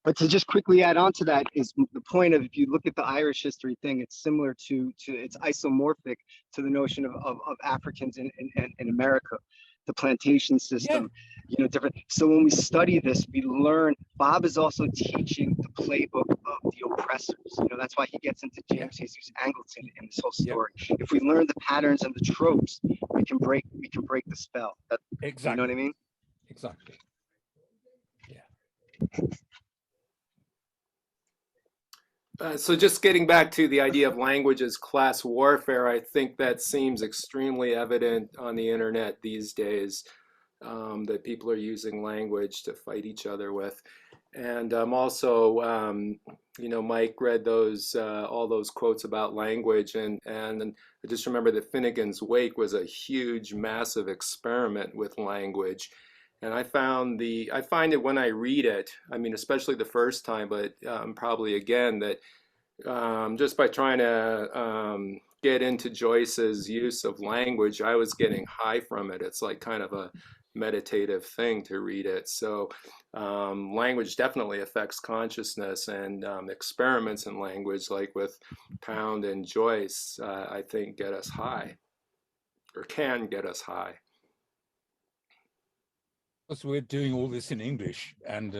But to just quickly add on to that is the point of, if you look at the Irish history thing, it's similar to it's isomorphic to the notion of Africans in America, the plantation system, different. So when we study this, we learn Bob is also teaching the playbook of the oppressors. That's why he gets into James Jesus Angleton in this whole story. If we learn the patterns and the tropes, we can break the spell. Exactly. You know what I mean? Exactly. So just getting back to the idea of language as class warfare, I think that seems extremely evident on the internet these days, that people are using language to fight each other with. And also, Mike read those all those quotes about language, and I just remember that Finnegan's Wake was a huge, massive experiment with language. And I find it when I read it, I mean, especially the first time, but probably again, that just by trying to get into Joyce's use of language, I was getting high from it. It's like kind of a meditative thing to read it. So language definitely affects consciousness, and experiments in language, like with Pound and Joyce, I think get us high, or can get us high. So we're doing all this in English, and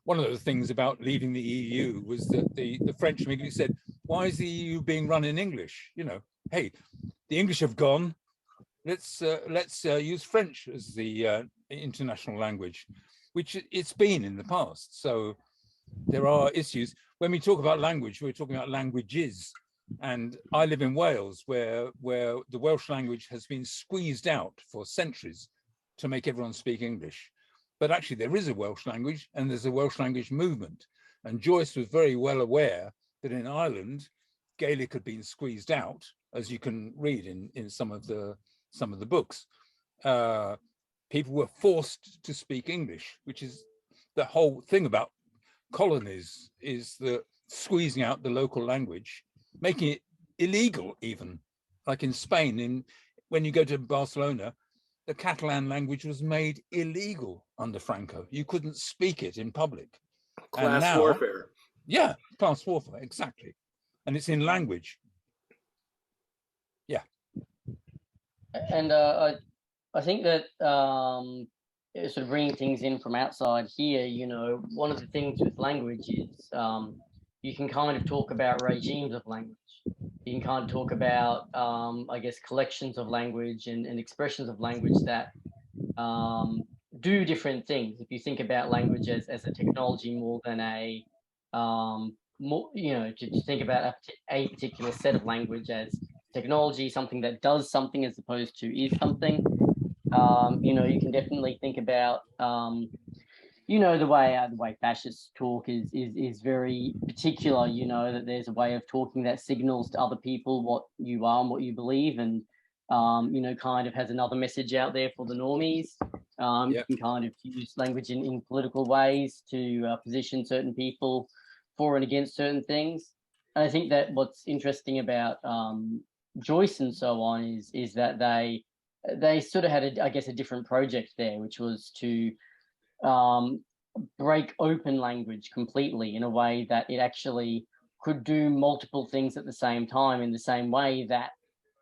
one of the things about leaving the EU was that the French immediately said, "Why is the EU being run in English? Hey, the English have gone. Let's use French as the international language," which it's been in the past. So there are issues when we talk about language. We're talking about languages, and I live in Wales, where the Welsh language has been squeezed out for centuries to make everyone speak English. But actually there is a Welsh language, and there's a Welsh language movement. And Joyce was very well aware that in Ireland, Gaelic had been squeezed out, as you can read in some of the books. People were forced to speak English, which is the whole thing about colonies, is the squeezing out the local language, making it illegal even. Like in Spain, when you go to Barcelona, the Catalan language was made illegal under Franco. You couldn't speak it in public. Class warfare. Yeah, class warfare, exactly. And it's in language. Yeah. And I think that sort of bringing things in from outside here, one of the things with language is, you can kind of talk about regimes of language. You can kind of talk about, I guess, collections of language and expressions of language that do different things. If you think about language as a technology more than a, more, you know, to think about a particular set of language as technology, something that does something as opposed to is something. You know, you can definitely think about, you know, the way fascists talk is very particular. You know, that there's a way of talking that signals to other people what you are and what you believe, and you know, kind of has another message out there for the normies. You can kind of use language in political ways to position certain people for and against certain things. And I think that what's interesting about Joyce and so on is that they sort of had, I guess, a different project there, which was to break open language completely in a way that it actually could do multiple things at the same time, in the same way that,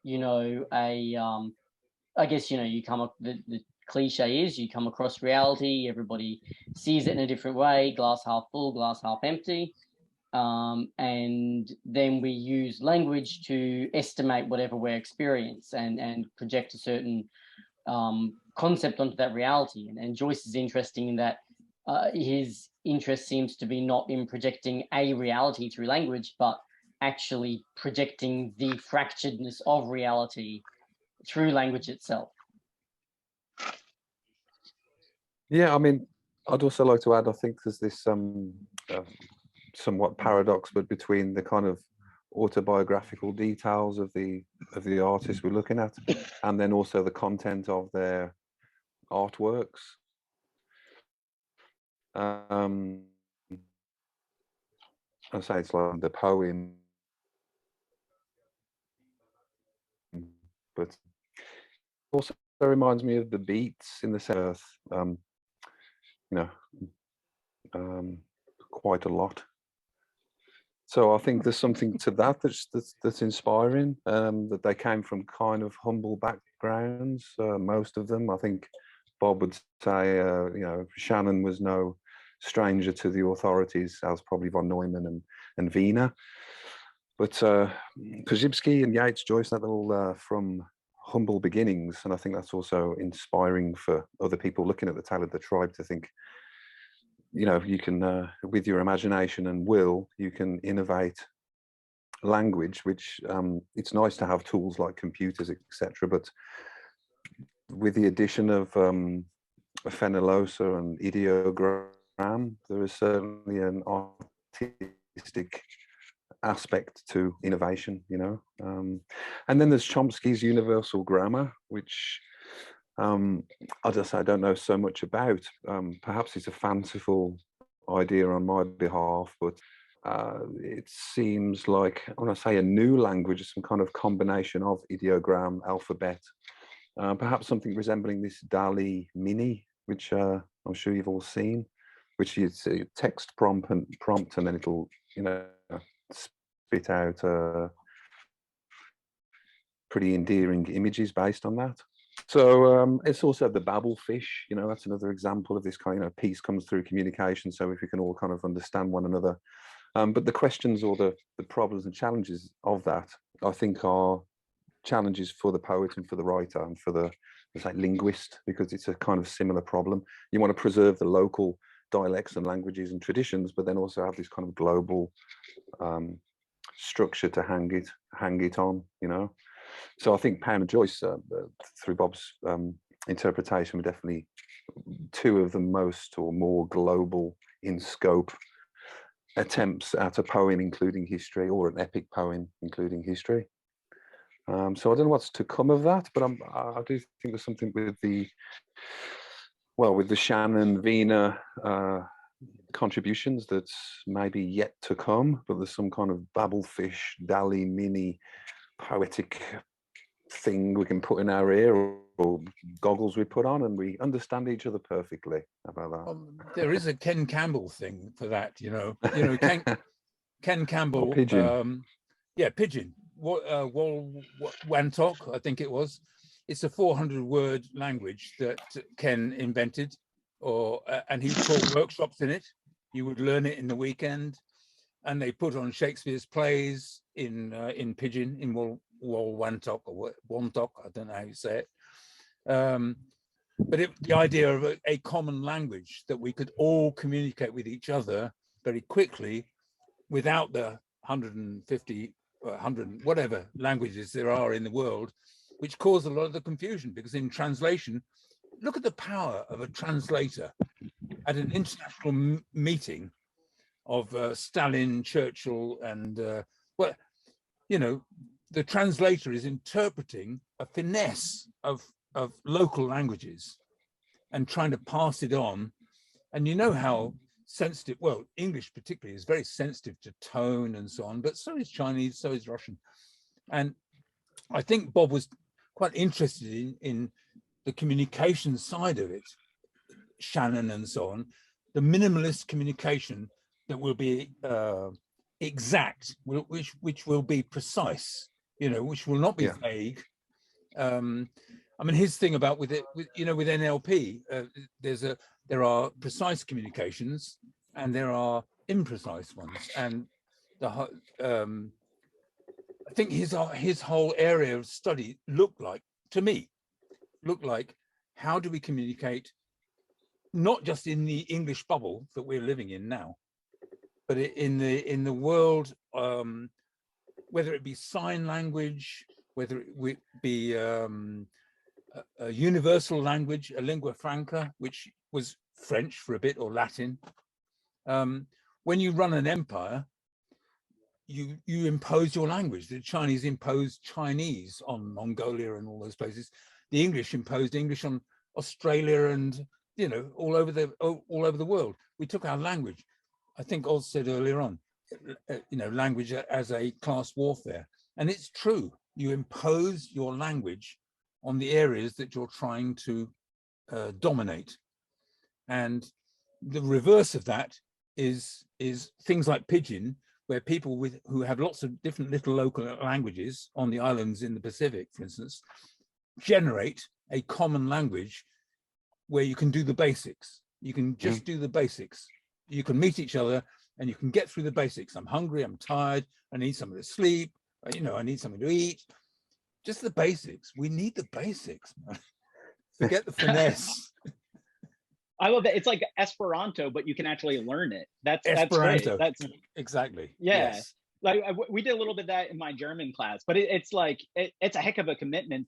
you know, I guess, you know, you come up, the cliche is you come across reality, everybody sees it in a different way, glass half full, glass half empty. And then we use language to estimate whatever we're experiencing and project a certain concept onto that reality. And Joyce is interesting in that his interest seems to be not in projecting a reality through language, but actually projecting the fracturedness of reality through language itself. Yeah, I mean, I'd also like to add, I think there's this somewhat paradox, but between the kind of autobiographical details of the artist we're looking at, and then also the content of their artworks. I say it's like the poem, but also reminds me of the beats in the South. You know, quite a lot. So I think there's something to that that's inspiring. That they came from kind of humble backgrounds, most of them. I think Bob would say, you know, Shannon was no stranger to the authorities, as probably von Neumann and Wiener. But Korzybski and Yeats, Joyce, they're all from humble beginnings, and I think that's also inspiring for other people looking at the Tale of the Tribe to think, you know, you can, with your imagination and will, you can innovate language, which it's nice to have tools like computers, etc. But with the addition of phenolosa and ideogram, there is certainly an artistic aspect to innovation, you know. And then there's Chomsky's universal grammar, which I don't know so much about. Perhaps it's a fanciful idea on my behalf, but it seems like when I say a new language, it's some kind of combination of ideogram, alphabet, perhaps something resembling this DALI Mini, which I'm sure you've all seen, which is a text prompt, and then it'll, you know, spit out pretty endearing images based on that. So it's also the babble fish, you know, that's another example of this kind of, peace comes through communication. So if we can all kind of understand one another. But the questions or the problems and challenges of that, I think, are challenges for the poet and for the writer and for the linguist, because it's a kind of similar problem. You want to preserve the local dialects and languages and traditions, but then also have this kind of global structure to hang it on, you know. So I think Pound and Joyce, through Bob's interpretation, were definitely two of the most or more global in scope attempts at a poem including history, or an epic poem including history. So I don't know what's to come of that, but I do think there's something with the Shannon, Wiener contributions that's maybe yet to come, but there's some kind of babblefish, DALI Mini poetic thing we can put in our ear, or goggles we put on, and we understand each other perfectly. How about that? There is a Ken Campbell thing for that, you know. Ken Campbell, Pigeon. Yeah, Pigeon. Wantok, I think it was. It's a 400-word language that Ken invented, and he taught workshops in it. You would learn it in the weekend. and they put on Shakespeare's plays in Pidgin, in Walwantok or Wontok, I don't know how you say it. But the idea of a common language that we could all communicate with each other very quickly without the 150, 100, whatever languages there are in the world, which cause a lot of the confusion, because in translation, look at the power of a translator at an international meeting of Stalin, Churchill, and well, you know, the translator is interpreting a finesse of local languages and trying to pass it on. And you know how sensitive, well, English particularly is very sensitive to tone and so on, but so is Chinese, so is Russian. And I think Bob was quite interested in the communication side of it, Shannon and so on, the minimalist communication that will be exact, which will be precise, you know, which will not be vague. I mean, his thing about with NLP, there are precise communications and there are imprecise ones, and I think his whole area of study looked like how do we communicate, not just in the English bubble that we're living in now, but in the world, whether it be sign language, whether it be a universal language, a lingua franca, which was French for a bit, or Latin. When you run an empire, you impose your language. The Chinese imposed Chinese on Mongolia and all those places. The English imposed English on Australia and, you know, all over the world. We took our language. I think Oz said earlier on, you know, language as a class warfare. And it's true. You impose your language on the areas that you're trying to dominate. And the reverse of that is things like Pidgin, where people who have lots of different little local languages on the islands in the Pacific, for instance, generate a common language where you can do the basics. You can just do the basics. You can meet each other and you can get through the basics. I'm hungry, I'm tired, I need something to sleep, you know, I need something to eat. Just the basics. We need the basics, man. Forget the finesse. I love that. It's like Esperanto, but you can actually learn it. That's Esperanto. That's exactly. Yeah. Yes. Like we did a little bit of that in my German class, but it's like it's a heck of a commitment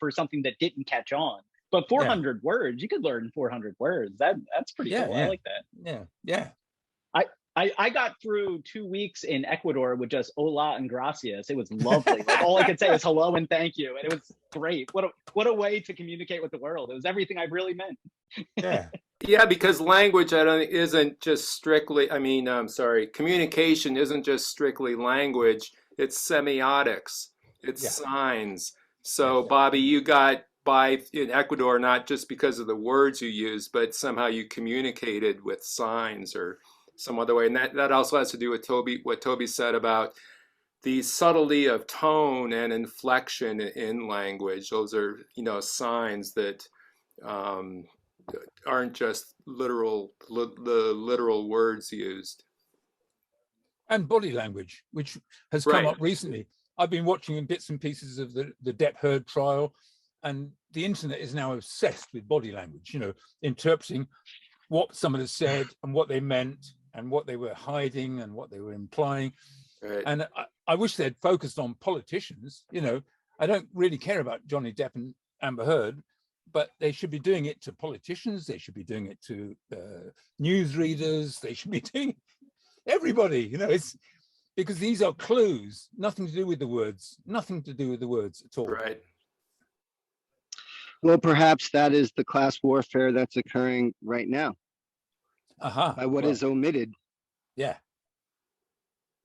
for something that didn't catch on. But 400 words, you could learn 400 words. That's pretty cool. I like that. Yeah. I got through 2 weeks in Ecuador with just hola and gracias. It was lovely. Like all I could say was hello and thank you, and it was great. What a way to communicate with the world. It was everything I really meant. Yeah. Yeah, because language isn't just strictly, communication isn't just strictly language, it's semiotics, it's signs. So Bobby, you got by in Ecuador, not just because of the words you used, but somehow you communicated with signs or some other way. And that also has to do with what Toby said about the subtlety of tone and inflection in language. Those are, you know, signs that aren't just the literal words used. And body language, which has come up recently. I've been watching bits and pieces of the Depp Heard trial, and the internet is now obsessed with body language, you know, interpreting what someone has said and what they meant and what they were hiding and what they were implying. Right. And I wish they'd focused on politicians. You know, I don't really care about Johnny Depp and Amber Heard, but they should be doing it to politicians. They should be doing it to newsreaders. They should be doing it to everybody. You know, it's because these are clues, nothing to do with the words, nothing to do with the words at all. Right. Well, perhaps that is the class warfare that's occurring right now. By what is omitted. Yeah.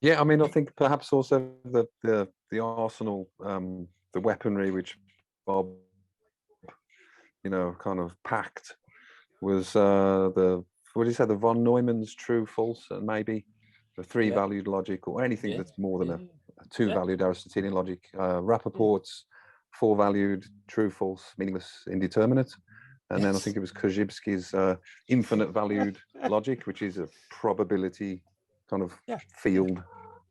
Yeah, I mean, I think perhaps also the arsenal, the weaponry which Bob, you know, kind of packed was what do you say, the von Neumann's true, false, and maybe the three-valued logic, or anything that's more than a two-valued Aristotelian logic. Rappaport's four-valued true, false, meaningless, indeterminate. And then I think it was Korzybski's infinite valued logic, which is a probability kind of Yeah. field,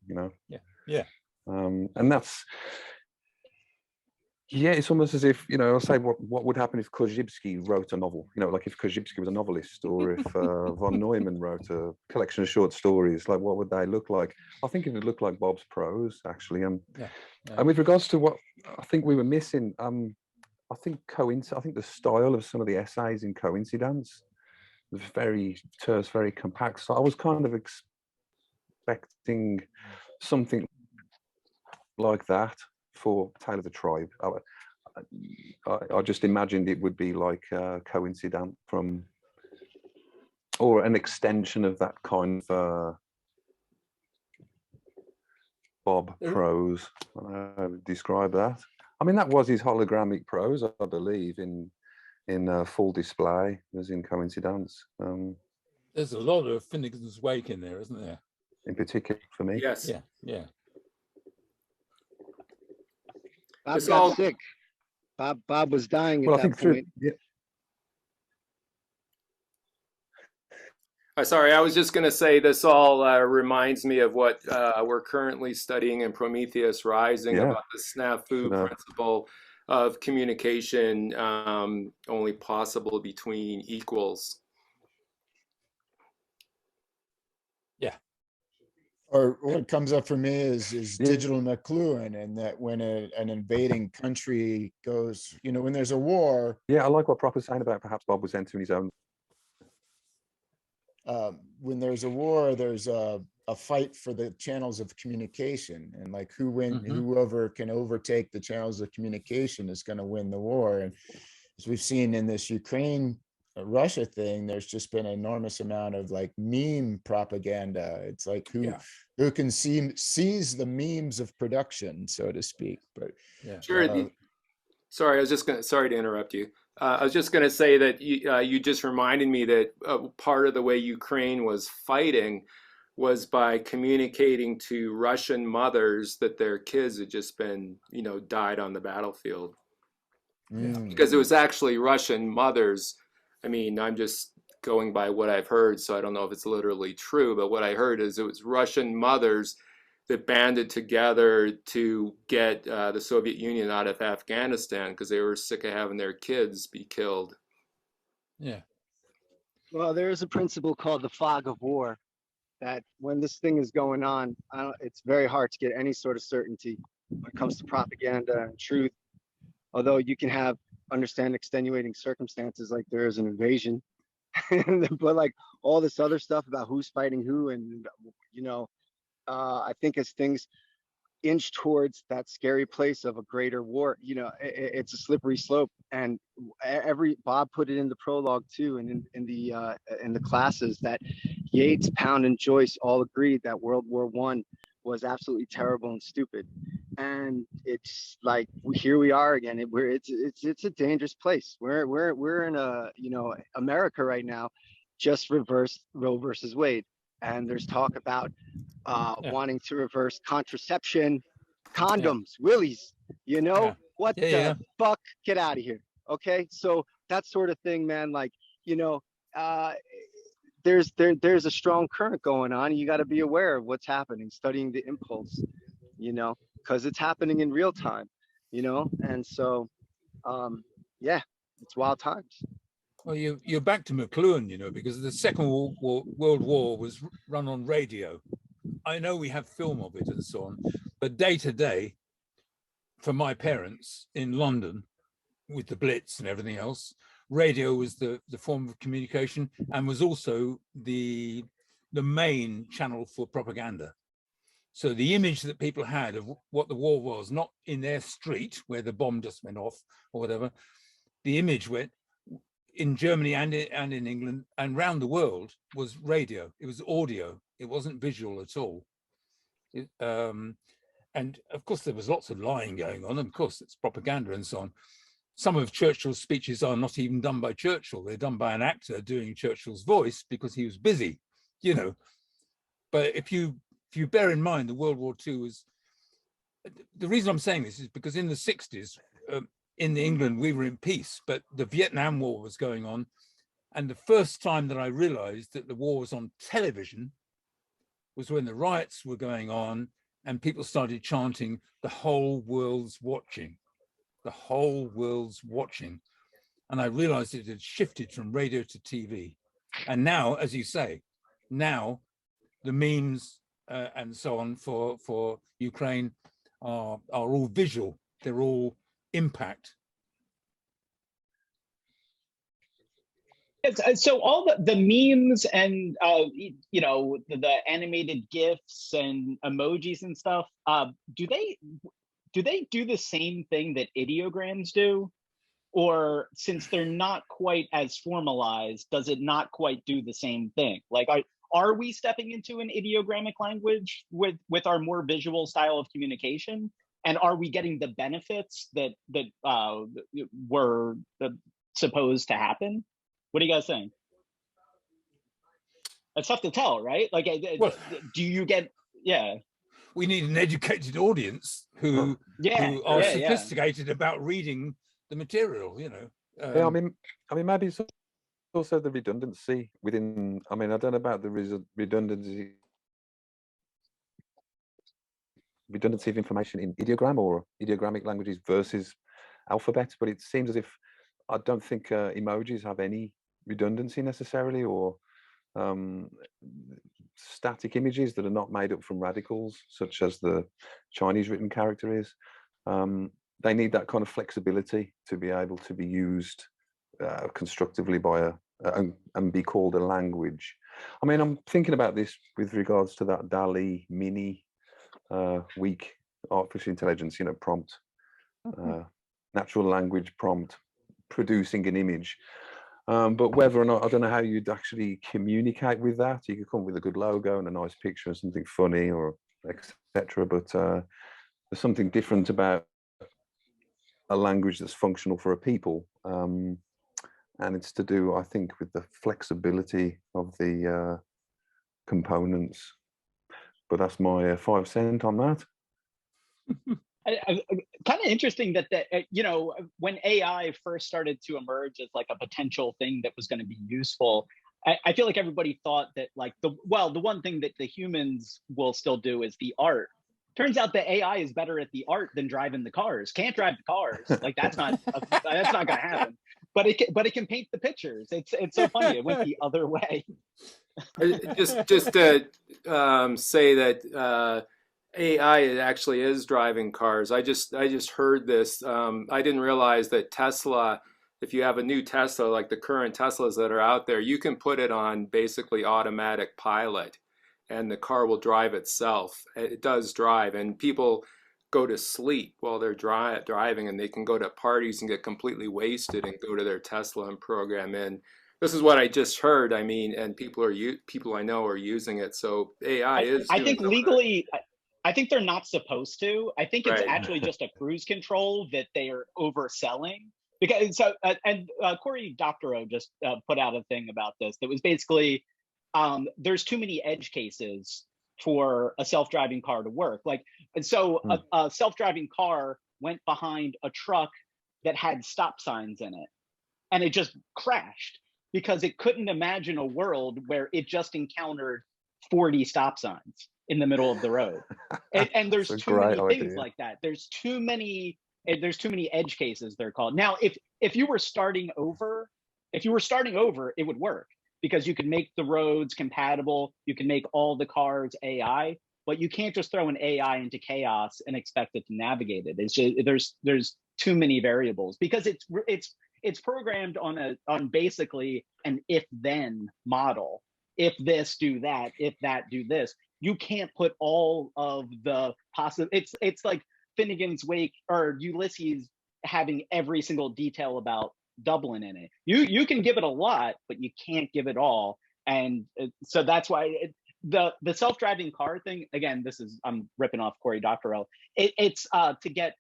you know. Yeah. And that's, yeah, it's almost as if, you know, I'll say what would happen if Korzybski wrote a novel, you know, like if Korzybski was a novelist, or if von Neumann wrote a collection of short stories, like what would they look like? I think it would look like Bob's prose, actually. And with regards to what I think we were missing, I think the style of some of the essays in Coincidence was very terse, very compact. So I was kind of expecting something like that for Tale of the Tribe. I just imagined it would be like Coincident from, or an extension of that kind of Bob prose. I would describe that. I mean, that was his hologramic prose, I believe, in Full Display, was in Coincidence. There's a lot of Finnegan's Wake in there, isn't there? In particular for me. Yes. Yeah. Bob got sick. Bob was dying at that point. Sorry, I was just going to say this all reminds me of what we're currently studying in Prometheus Rising about the snafu principle of communication only possible between equals. Yeah. Or what comes up for me is digital McLuhan, and that when an invading country goes, you know, when there's a war. Yeah, I like what Prof was saying about perhaps Bob was entering his own. When there's a war, there's a fight for the channels of communication, and like whoever can overtake the channels of communication is going to win the war. And as we've seen in this Ukraine Russia thing, there's just been an enormous amount of like meme propaganda. It's like who can seize the memes of production, so to speak. But sure. Sorry, I was just sorry to interrupt you. I was just going to say that you just reminded me that part of the way Ukraine was fighting was by communicating to Russian mothers that their kids had just been, you know, died on the battlefield. Because it was actually Russian mothers. I mean, I'm just going by what I've heard, so I don't know if it's literally true, but what I heard is it was Russian mothers that banded together to get the Soviet Union out of Afghanistan because they were sick of having their kids be killed. Yeah. Well, there is a principle called the fog of war, that when this thing is going on, it's very hard to get any sort of certainty when it comes to propaganda and truth. Although you can understand extenuating circumstances, like there is an invasion, but like all this other stuff about who's fighting who, and you know, I think as things inch towards that scary place of a greater war, you know, it's a slippery slope. And Bob put it in the prologue too, and in the classes, that Yeats, Pound, and Joyce all agreed that World War I was absolutely terrible and stupid. And it's like here we are again. It's a dangerous place. We're in a, you know, America right now just reversed Roe versus Wade, and there's talk about wanting to reverse contraception, condoms, willies, you know, what the fuck, get out of here. Okay. So that sort of thing, man, like, you know, there's a strong current going on, and you got to be aware of what's happening, studying the impulse, you know, because it's happening in real time, you know. And so yeah, it's wild times. Well, you're back to McLuhan, you know, because the Second World War was run on radio. I know we have film of it and so on, but day to day, for my parents in London, with the Blitz and everything else, radio was the form of communication, and was also the main channel for propaganda. So the image that people had of what the war was, not in their street where the bomb just went off or whatever, the image went in Germany and in England and around the world was radio. It was audio. It wasn't visual at all. And of course, there was lots of lying going on. Of course, it's propaganda and so on. Some of Churchill's speeches are not even done by Churchill. They're done by an actor doing Churchill's voice because he was busy, you know. But if you bear in mind, the World War II was, the reason I'm saying this is because in the 60s, in England, we were in peace, but the Vietnam War was going on. And the first time that I realized that the war was on television was when the riots were going on and people started chanting, "The whole world's watching, the whole world's watching." And I realized it had shifted from radio to TV. And now, as you say, now the memes and so on for Ukraine are all visual. They're all impact. So all the memes and you know, the animated GIFs and emojis and stuff, do they do the same thing that ideograms do? Or since they're not quite as formalized, does it not quite do the same thing? Like, are we stepping into an ideogrammic language with our more visual style of communication? And are we getting the benefits that were supposed to happen? What are you guys saying? It's tough to tell, right? Like, well, do you get, yeah. We need an educated audience who are sophisticated about reading the material, you know. Yeah, I mean, maybe it's also the redundancy within. I mean, I don't know about the redundancy of information in ideogram or ideogrammic languages versus alphabet, but it seems as if I don't think emojis have any redundancy necessarily, or static images that are not made up from radicals, such as the Chinese written character is. They need that kind of flexibility to be able to be used constructively by and be called a language. I mean, I'm thinking about this with regards to that DALL-E mini weak artificial intelligence, you know, prompt, natural language prompt producing an image. But whether or not, I don't know how you'd actually communicate with that. You could come with a good logo and a nice picture and something funny or etc. But there's something different about a language that's functional for a people, and it's to do, I think, with the flexibility of the components. But that's my 5 cents on that. Kind of interesting that you know, when AI first started to emerge as like a potential thing that was going to be useful, I feel like everybody thought that like the one thing that the humans will still do is the art. Turns out the AI is better at the art than driving the cars. Can't drive the cars. Like that's not going to happen. But it can paint the pictures. It's so funny. It went the other way. just to say that AI actually is driving cars. I just heard this. I didn't realize that Tesla, if you have a new Tesla, like the current Teslas that are out there, you can put it on basically automatic pilot and the car will drive itself. It does drive, and people go to sleep while they're driving, and they can go to parties and get completely wasted and go to their Tesla and program in. This is what I just heard. I mean, and people I know are using it. So AI is. I think legally, I think they're not supposed to. I think it's actually just a cruise control that they are overselling. Because Cory Doctorow just put out a thing about this that was basically there's too many edge cases for a self-driving car to work. Like, and so a self-driving car went behind a truck that had stop signs in it, and it just crashed because it couldn't imagine a world where it just encountered 40 stop signs in the middle of the road. And there's too many things like that. There's too many edge cases, they're called. Now, if you were starting over, it would work because you can make the roads compatible. You can make all the cars AI, but you can't just throw an AI into chaos and expect it to navigate it. It's just, there's too many variables because it's programmed on basically an if-then model. If this, do that. If that, do this. You can't put all of the possible. It's like Finnegan's Wake or Ulysses having every single detail about Dublin in it. You can give it a lot, but you can't give it all. And so that's why the self-driving car thing, again, I'm ripping off Cory Doctorow. It's to get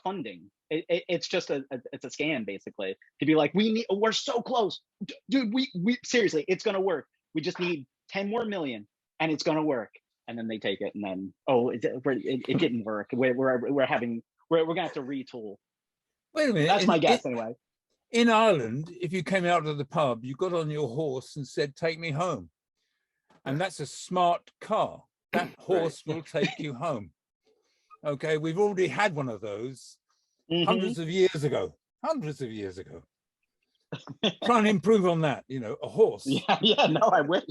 funding. It's just it's a scam basically to be like, we're so close, dude. We seriously, it's gonna work. We just need 10 more million, and it's gonna work. And then they take it, and then it didn't work. We're gonna have to retool. Wait a minute. That's my guess anyway. In Ireland, if you came out of the pub, you got on your horse and said, "Take me home," and that's a smart car. that horse will take you home. Okay, we've already had one of those hundreds of years ago. Try and improve on that, you know, a horse. Yeah, no, I wish.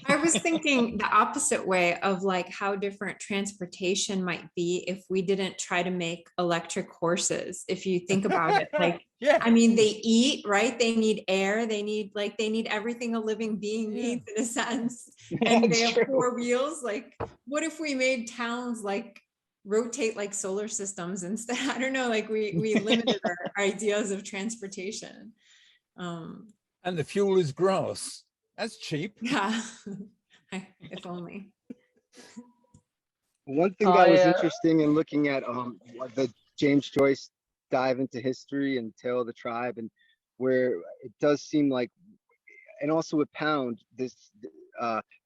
I was thinking the opposite way of like how different transportation might be if we didn't try to make electric horses. If you think about it, like, Yeah. I mean, they eat, right? They need air. They need everything a living being needs in a sense. And they have four wheels. Like, what if we made towns like rotate like solar systems instead? I don't know, like we limited our ideas of transportation. And the fuel is grass. That's cheap. Yeah, if only. One thing that was interesting in looking at the James Joyce dive into history and Tale of the Tribe, and where it does seem like, and also with Pound, this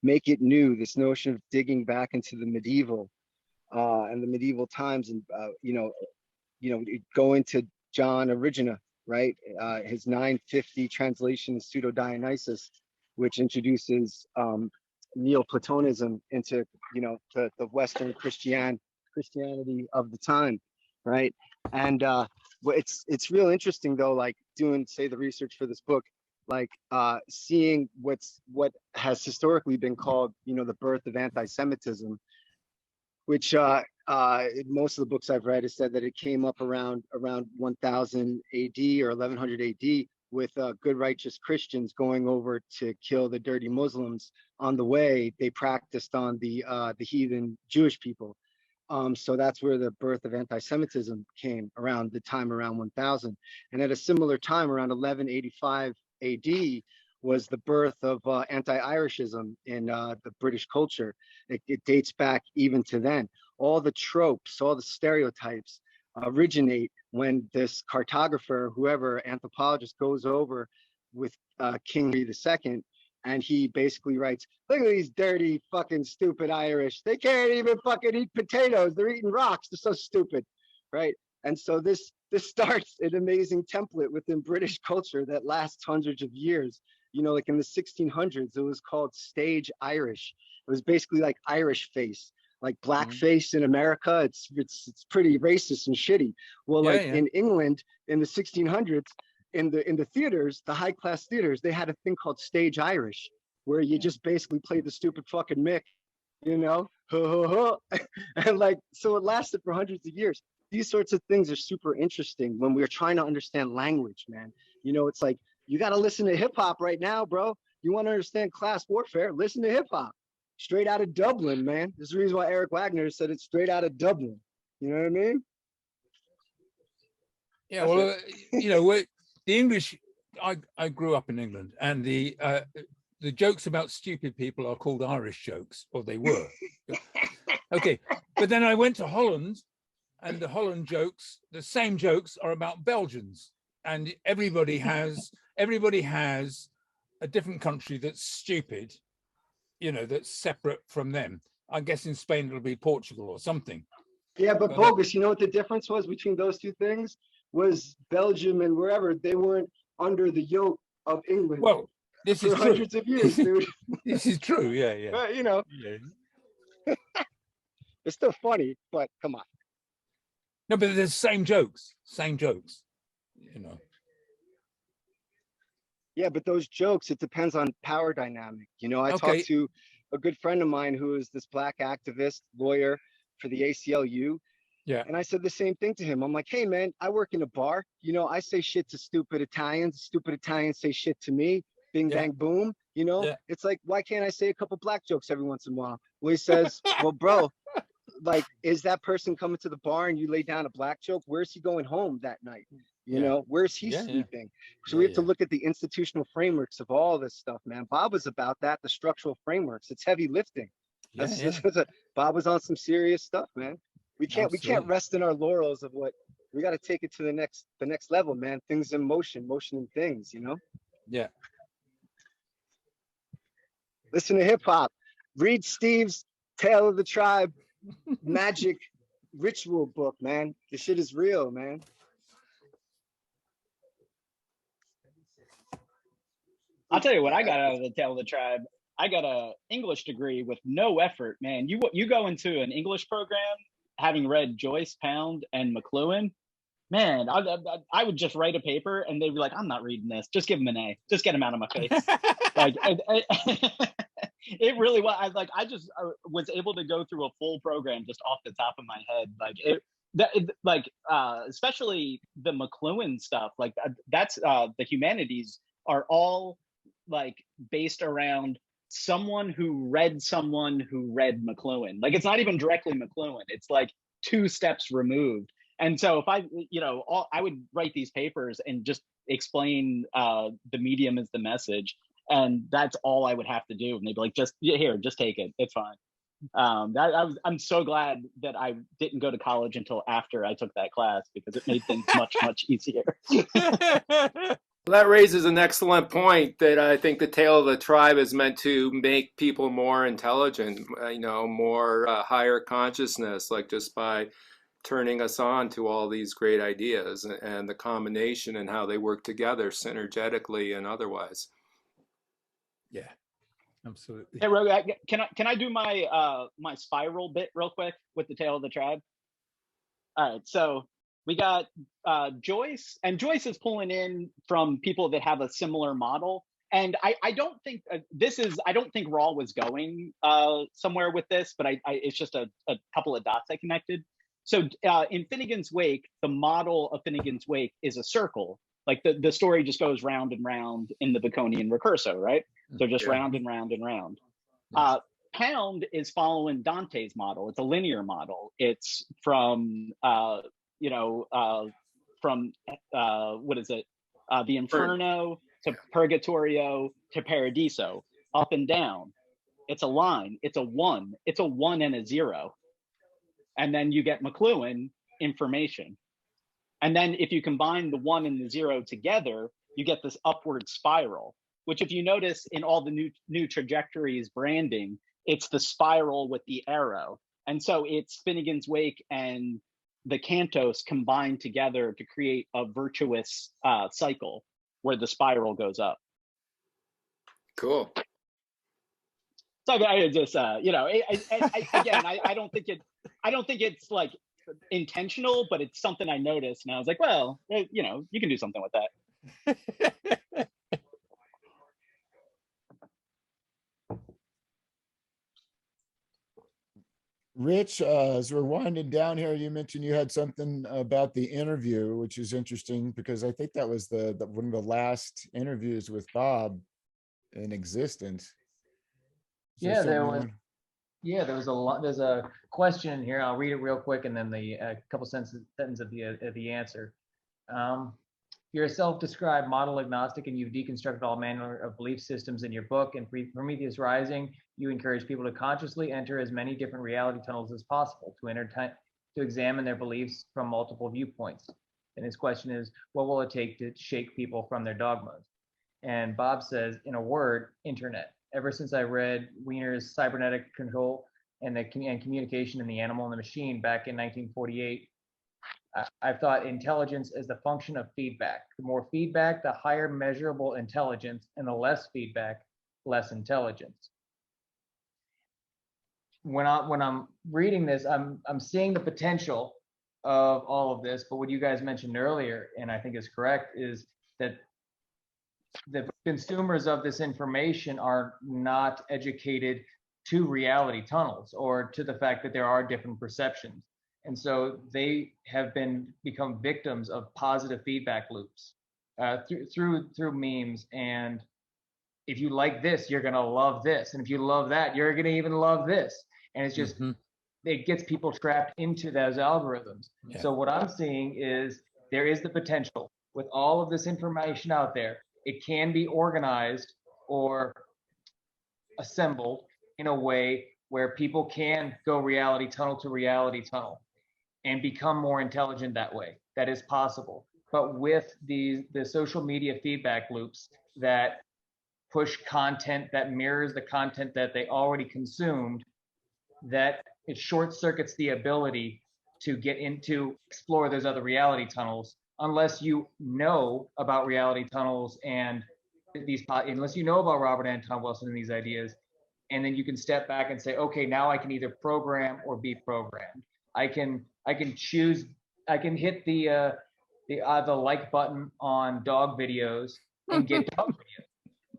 make it new, this notion of digging back into the medieval and the medieval times, and go into John Origina, right? His 950 translation of Pseudo-Dionysus, which introduces Neoplatonism into, the Western Christianity of the time, right? And it's real interesting though, like doing, say, the research for this book, like seeing what has historically been called, the birth of anti-Semitism, which most of the books I've read has said that it came up around 1000 AD or 1100 AD with good righteous Christians going over to kill the dirty Muslims. On the way, they practiced on the heathen Jewish people. So that's where the birth of anti-Semitism came, around 1000. And at a similar time, around 1185 AD, was the birth of anti-Irishism in the British culture. It dates back even to then. All the tropes, all the stereotypes originate when this cartographer, whoever, anthropologist, goes over with King Henry II, and he basically writes, look at these dirty, fucking stupid Irish. They can't even fucking eat potatoes. They're eating rocks. They're so stupid, right? And so this starts an amazing template within British culture that lasts hundreds of years. Like in the 1600s, it was called stage Irish. It was basically like Irish face, like blackface in America. It's pretty racist and shitty. Well, in England in the 1600s, in the theaters, the high class theaters, they had a thing called stage Irish, where you just basically played the stupid fucking Mick, and like, so it lasted for hundreds of years. These sorts of things are super interesting when we're trying to understand language, man. It's like, you got to listen to hip hop right now, bro. You want to understand class warfare? Listen to hip hop. Straight out of Dublin, man. There's a reason why Eric Wagner said it's straight out of Dublin. You know what I mean? Yeah, well, the English, I grew up in England, and the jokes about stupid people are called Irish jokes, or they were. Okay, but then I went to Holland, and the Holland jokes, the same jokes are about Belgians, and everybody has a different country that's stupid, that's separate from them. I guess in Spain it'll be Portugal or something. Yeah, but bogus. You know what the difference was between those two things? Was Belgium and wherever, they weren't under the yoke of England. Well, this is hundreds of years, dude. This is true. Yeah. Yeah. It's still funny, but come on. No, but there's same jokes. Yeah, but those jokes, it depends on power dynamic. I talked to a good friend of mine who is this black activist lawyer for the ACLU. Yeah. And I said the same thing to him. I'm like, hey, man, I work in a bar. I say shit to stupid Italians. Stupid Italians say shit to me. Bing, bang, boom. It's like, why can't I say a couple black jokes every once in a while? Well, he says, well, bro, like, is that person coming to the bar and you lay down a black joke? Where's he going home that night? Where's he sleeping? So we have to look at the institutional frameworks of all this stuff, man. Bob was about that, the structural frameworks. It's heavy lifting. Bob was on some serious stuff, man. We can't rest in our laurels of what we got to take it to the next level, man. Things in motion in things, Yeah. Listen to hip hop. Read Steve's Tale of the Tribe magic ritual book, man. This shit is real, man. I'll tell you what I got out of the Tale of the Tribe. I got a English degree with no effort, man. You go into an English program having read Joyce, Pound, and McLuhan, man, I would just write a paper and they'd be like, I'm not reading this. Just give him an A. Just get him out of my face. Like, it really was. I just was able to go through a full program just off the top of my head. Especially the McLuhan stuff. Like that's the humanities are all like based around someone who read McLuhan. Like it's not even directly McLuhan. It's like 2 steps removed. And so if I, I would write these papers and just explain the medium is the message. And that's all I would have to do. And they'd be like, just take it. It's fine. I'm so glad that I didn't go to college until after I took that class, because it made things much, much easier. That raises an excellent point that I think the Tale of the Tribe is meant to make people more intelligent, more higher consciousness, like just by turning us on to all these great ideas and the combination and how they work together synergetically and otherwise. Yeah, absolutely. Hey, Rogue, can I do my my spiral bit real quick with the Tale of the Tribe? All right, so we got Joyce, and Joyce is pulling in from people that have a similar model. And I don't think I don't think Raw was going somewhere with this, but it's just a couple of dots I connected. So in Finnegan's Wake, the model of Finnegan's Wake is a circle. Like the story just goes round and round in the Baconian recurso, right? So just round and round and round. Pound is following Dante's model. It's a linear model. It's from what is it? The Inferno to Purgatorio to Paradiso, up and down. It's a line. It's a 1. It's a 1 and a 0. And then you get McLuhan information. And then if you combine the 1 and the 0 together, you get this upward spiral, which if you notice in all the new trajectories branding, it's the spiral with the arrow. And so it's Finnegan's Wake and the Cantos combined together to create a virtuous cycle where the spiral goes up. Cool. So I just, again, I don't think it's like intentional, but it's something I noticed, and I was like, well, you can do something with that. Rich, as we're winding down here, you mentioned you had something about the interview, which is interesting because I think that was the one of the last interviews with Bob in existence. Yeah, there was a lot. There's a question in here. I'll read it real quick, and then the couple sentences of the answer. You're a self-described model agnostic, and you've deconstructed all manner of belief systems in your book. And Prometheus Rising, you encourage people to consciously enter as many different reality tunnels as possible to examine their beliefs from multiple viewpoints. And his question is, what will it take to shake people from their dogmas? And Bob says, in a word, internet. Ever since I read Wiener's Cybernetic Control and Communication in the Animal and the Machine back in 1948, I've thought intelligence as the function of feedback. The more feedback, the higher measurable intelligence, and the less feedback, less intelligence. When I'm reading this, I'm seeing the potential of all of this, but what you guys mentioned earlier, and I think is correct, is that the consumers of this information are not educated to reality tunnels or to the fact that there are different perceptions. And so they have become victims of positive feedback loops through memes. And if you like this, you're going to love this. And if you love that, you're going to even love this. And it's just, it gets people trapped into those algorithms. Yeah. So what I'm seeing is there is the potential with all of this information out there. It can be organized or assembled in a way where people can go reality tunnel to reality tunnel and become more intelligent that way. That is possible. But with the social media feedback loops that push content that mirrors the content that they already consumed, that it short circuits the ability to get into explore those other reality tunnels unless you know about reality tunnels and unless you know about Robert Anton Wilson and these ideas, and then you can step back and say, okay, now I can either program or be programmed. I can choose. I can hit the like button on dog videos and get dog videos,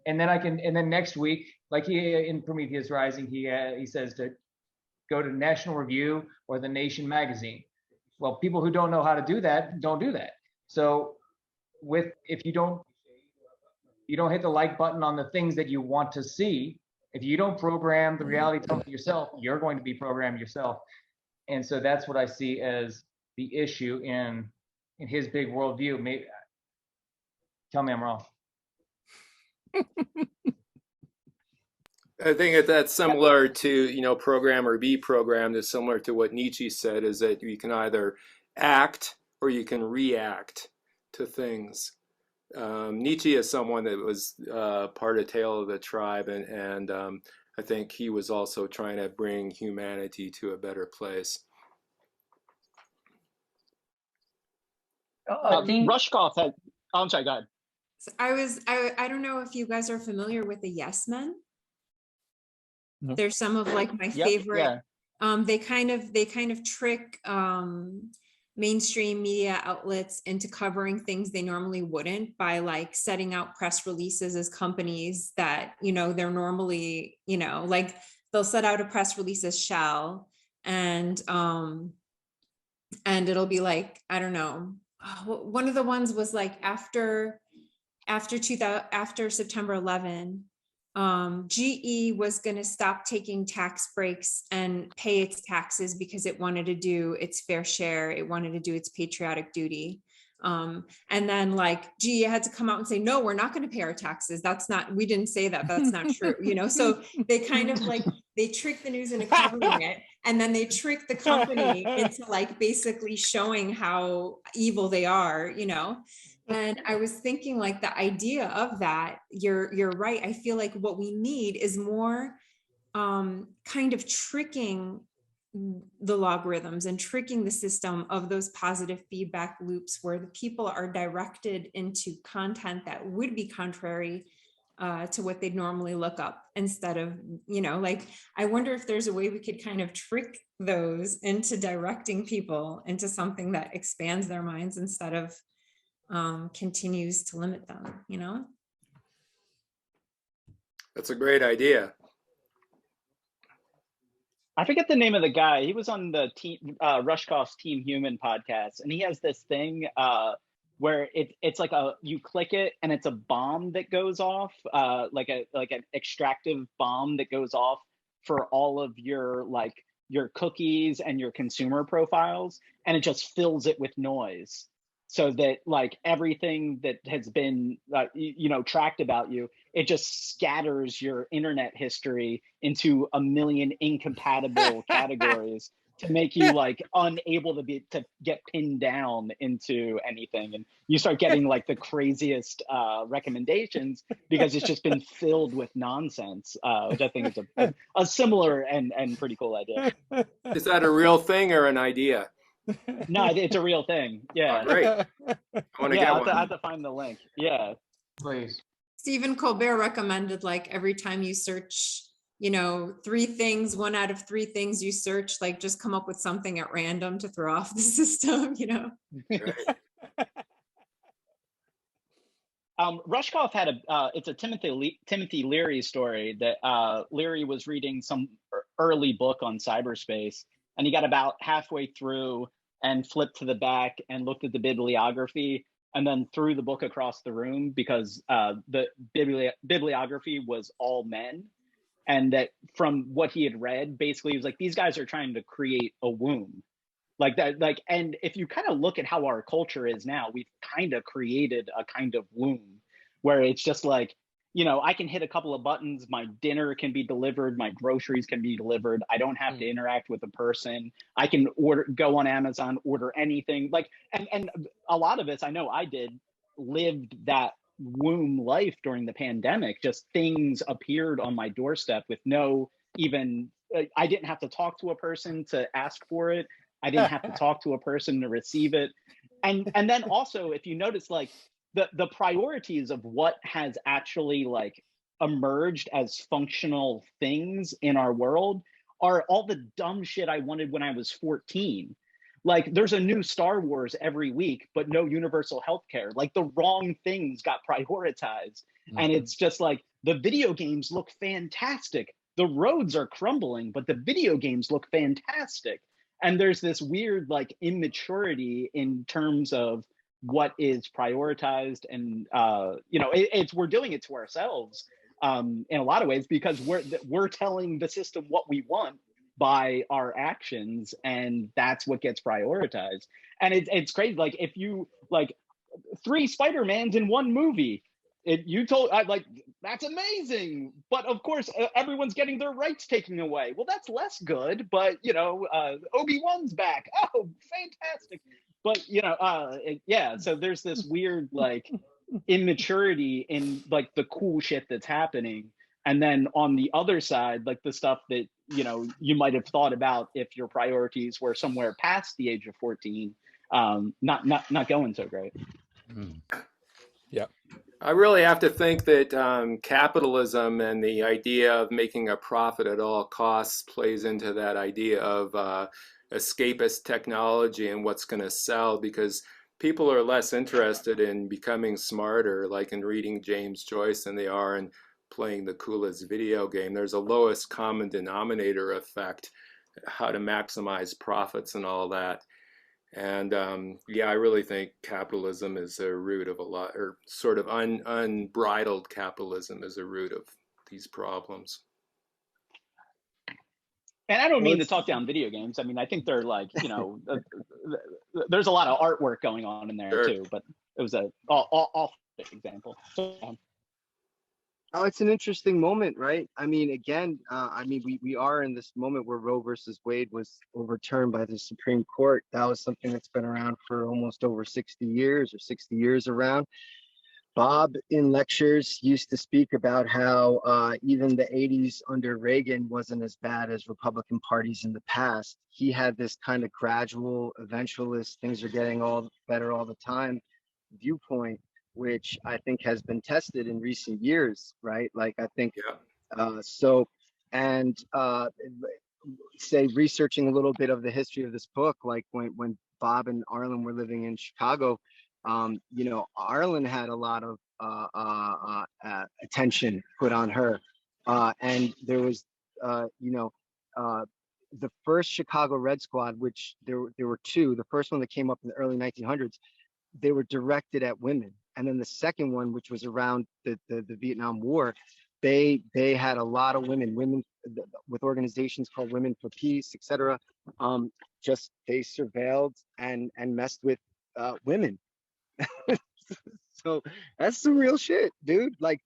and then next week, like in Prometheus Rising, he says to go to National Review or the Nation magazine. Well, people who don't know how to do that don't do that. So if you don't hit the like button on the things that you want to see, if you don't program the reality tunnel yourself, you're going to be programmed yourself. And so that's what I see as the issue in his big worldview. Maybe tell me I'm wrong. I think that's similar to, program or be programmed is similar to what Nietzsche said, is that you can either act or you can react to things. Nietzsche is someone that was part of Tale of the Tribe, and I think he was also trying to bring humanity to a better place. Rushkoff had, I'm sorry, go ahead. So I don't know if you guys are familiar with the Yes Men. No. They're some of like my favorite. Yeah. They kind of trick mainstream media outlets into covering things they normally wouldn't by like setting out press releases as companies that, they're normally, like they'll set out a press release as shall, and it'll be like, I don't know. One of the ones was like after September 11, GE was going to stop taking tax breaks and pay its taxes because it wanted to do its fair share. It wanted to do its patriotic duty. And then like GE had to come out and say, no, we're not going to pay our taxes. We didn't say that. That's not true. So they kind of like, they trick the news into covering it. And then they trick the company into like basically showing how evil they are, And I was thinking like the idea of that, you're right. I feel like what we need is more kind of tricking the logarithms and tricking the system of those positive feedback loops where the people are directed into content that would be contrary to what they'd normally look up, instead of, like, I wonder if there's a way we could kind of trick those into directing people into something that expands their minds instead of continues to limit them, That's a great idea. I forget the name of the guy. He was on the Rushkoff's Team Human podcast, and he has this thing where it's like you click it and it's a bomb that goes off, like an extractive bomb that goes off for all of your cookies and your consumer profiles, and it just fills it with noise. So that like everything that has been, tracked about you, it just scatters your internet history into a million incompatible categories to make you like unable to get pinned down into anything. And you start getting like the craziest recommendations because it's just been filled with nonsense, which I think is a similar and pretty cool idea. Is that a real thing or an idea? No, it's a real thing. Yeah. Great. I want to get one. I have to find the link. Yeah. Please. Stephen Colbert recommended like every time you search, 3 things, 1 out of 3 things you search, like just come up with something at random to throw off the system, Right. Rushkoff had it's a Timothy Leary story that Leary was reading some early book on cyberspace, and he got about halfway through and flipped to the back and looked at the bibliography and then threw the book across the room because the bibliography was all men. And that from what he had read, basically he was like, these guys are trying to create a womb. Like that, and if you kind of look at how our culture is now, we've kind of created a kind of womb where it's just like, I can hit a couple of buttons, my dinner can be delivered, my groceries can be delivered. I don't have to interact with a person. I can go on Amazon, order anything. Like, and a lot of us, I know I lived that womb life during the pandemic. Just things appeared on my doorstep with I didn't have to talk to a person to ask for it. I didn't have to talk to a person to receive it. And then also, if you notice, like, the priorities of what has actually like emerged as functional things in our world are all the dumb shit I wanted when I was 14. Like, there's a new Star Wars every week, but no universal healthcare. Like, the wrong things got prioritized. And it's just like, the video games look fantastic. The roads are crumbling, but the video games look fantastic. And there's this weird like immaturity in terms of what is prioritized. And you know, we're doing it to ourselves in a lot of ways, because we're telling the system what we want by our actions, and that's what gets prioritized. And it's crazy. Like, if you like 3 Spider-Mans in one movie, you told like, that's amazing, but of course everyone's getting their rights taken away. Well, that's less good, but you know, Obi-Wan's back. Oh, fantastic. But you know, yeah, so there's this weird like immaturity in like the cool shit that's happening. And then on the other side, like the stuff that, you know, you might have thought about if your priorities were somewhere past the age of 14, not going so great. Yeah. I really have to think that capitalism and the idea of making a profit at all costs plays into that idea of escapist technology and what's going to sell, because people are less interested in becoming smarter, like in reading James Joyce, than they are in playing the coolest video game. There's a lowest common denominator effect, how to maximize profits and all that. And yeah, I really think capitalism is a root of a lot, or sort of unbridled capitalism is a root of these problems. And I don't mean to talk down video games. I mean, I think they're like, you know, there's a lot of artwork going on in there too, but it was a off example. Oh, it's an interesting moment, right? I mean, again, I mean, we are in this moment where Roe versus Wade was overturned by the Supreme Court. That was something that's been around for almost over 60 years, or 60 years around. Bob in lectures used to speak about how even the 80s under Reagan wasn't as bad as Republican parties in the past. He had this kind of gradual, eventualist, things are getting all better all the time viewpoint, which I think has been tested in recent years, right? Like, I think, so, and say researching a little bit of the history of this book, like when Bob and Arlen were living in Chicago, you know, Arlen had a lot of attention put on her. And there was, you know, the first Chicago Red Squad, which there were 2, the first one that came up in the early 1900s, they were directed at women. And then the second one, which was around the Vietnam War, they had a lot of women with organizations called Women for Peace, etc. Just they surveilled and messed with women. So that's some real shit, dude. Like,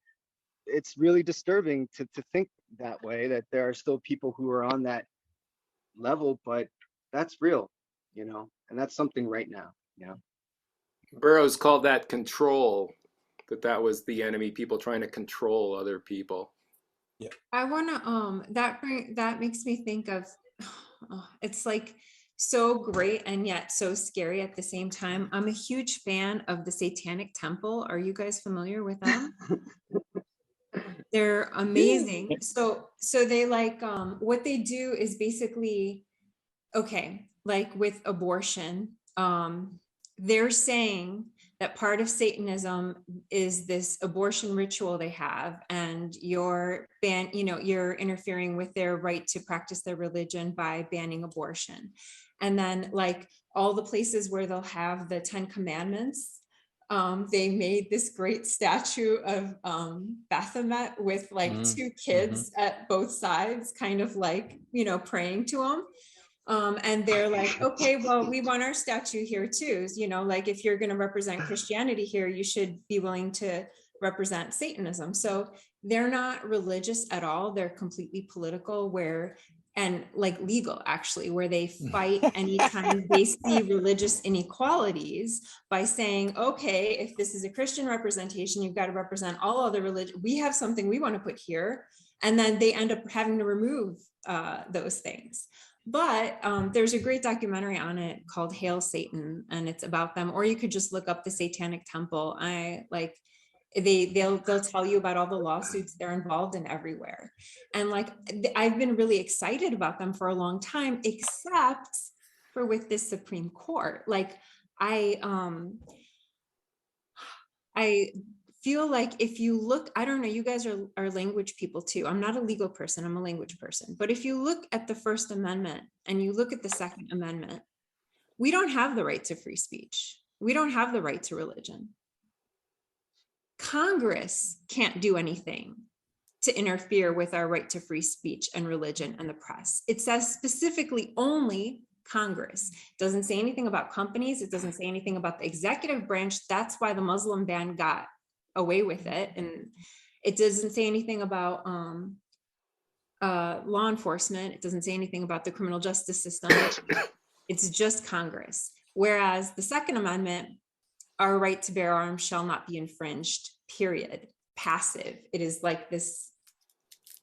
it's really disturbing to think that way, that there are still people who are on that level, but that's real, you know, and that's something right now, you know. Burroughs called that control, that was the enemy, people trying to control other people. Yeah. I want to that makes me think of it's like so great and yet so scary at the same time. I'm a huge fan of the Satanic Temple. Are you guys familiar with them? They're amazing. So they like what they do is basically, okay, like with abortion, they're saying that part of Satanism is this abortion ritual they have, and you're interfering with their right to practice their religion by banning abortion. And then like all the places where they'll have the 10 Commandments, they made this great statue of Baphomet with like 2 kids at both sides, kind of like, you know, praying to him. And they're like, okay, well, we want our statue here too. You know, like if you're going to represent Christianity here, you should be willing to represent Satanism. So they're not religious at all. They're completely political, and like legal actually, where they fight anytime they see religious inequalities by saying, okay, if this is a Christian representation, you've got to represent all other religions. We have something we want to put here. And then they end up having to remove those things. But there's a great documentary on it called Hail Satan, and it's about them. Or you could just look up the Satanic Temple. they'll tell you about all the lawsuits they're involved in everywhere. And like, I've been really excited about them for a long time, except for with this Supreme Court. Like I feel like if you look, I don't know, you guys are language people too. I'm not a legal person, I'm a language person. But if you look at the First Amendment and you look at the Second Amendment, we don't have the right to free speech. We don't have the right to religion. Congress can't do anything to interfere with our right to free speech and religion and the press. It says specifically only Congress. It doesn't say anything about companies. It doesn't say anything about the executive branch. That's why the Muslim ban got away with it. And it doesn't say anything about law enforcement. It doesn't say anything about the criminal justice system. It's just Congress. Whereas the Second Amendment, our right to bear arms shall not be infringed, period. Passive. It is like this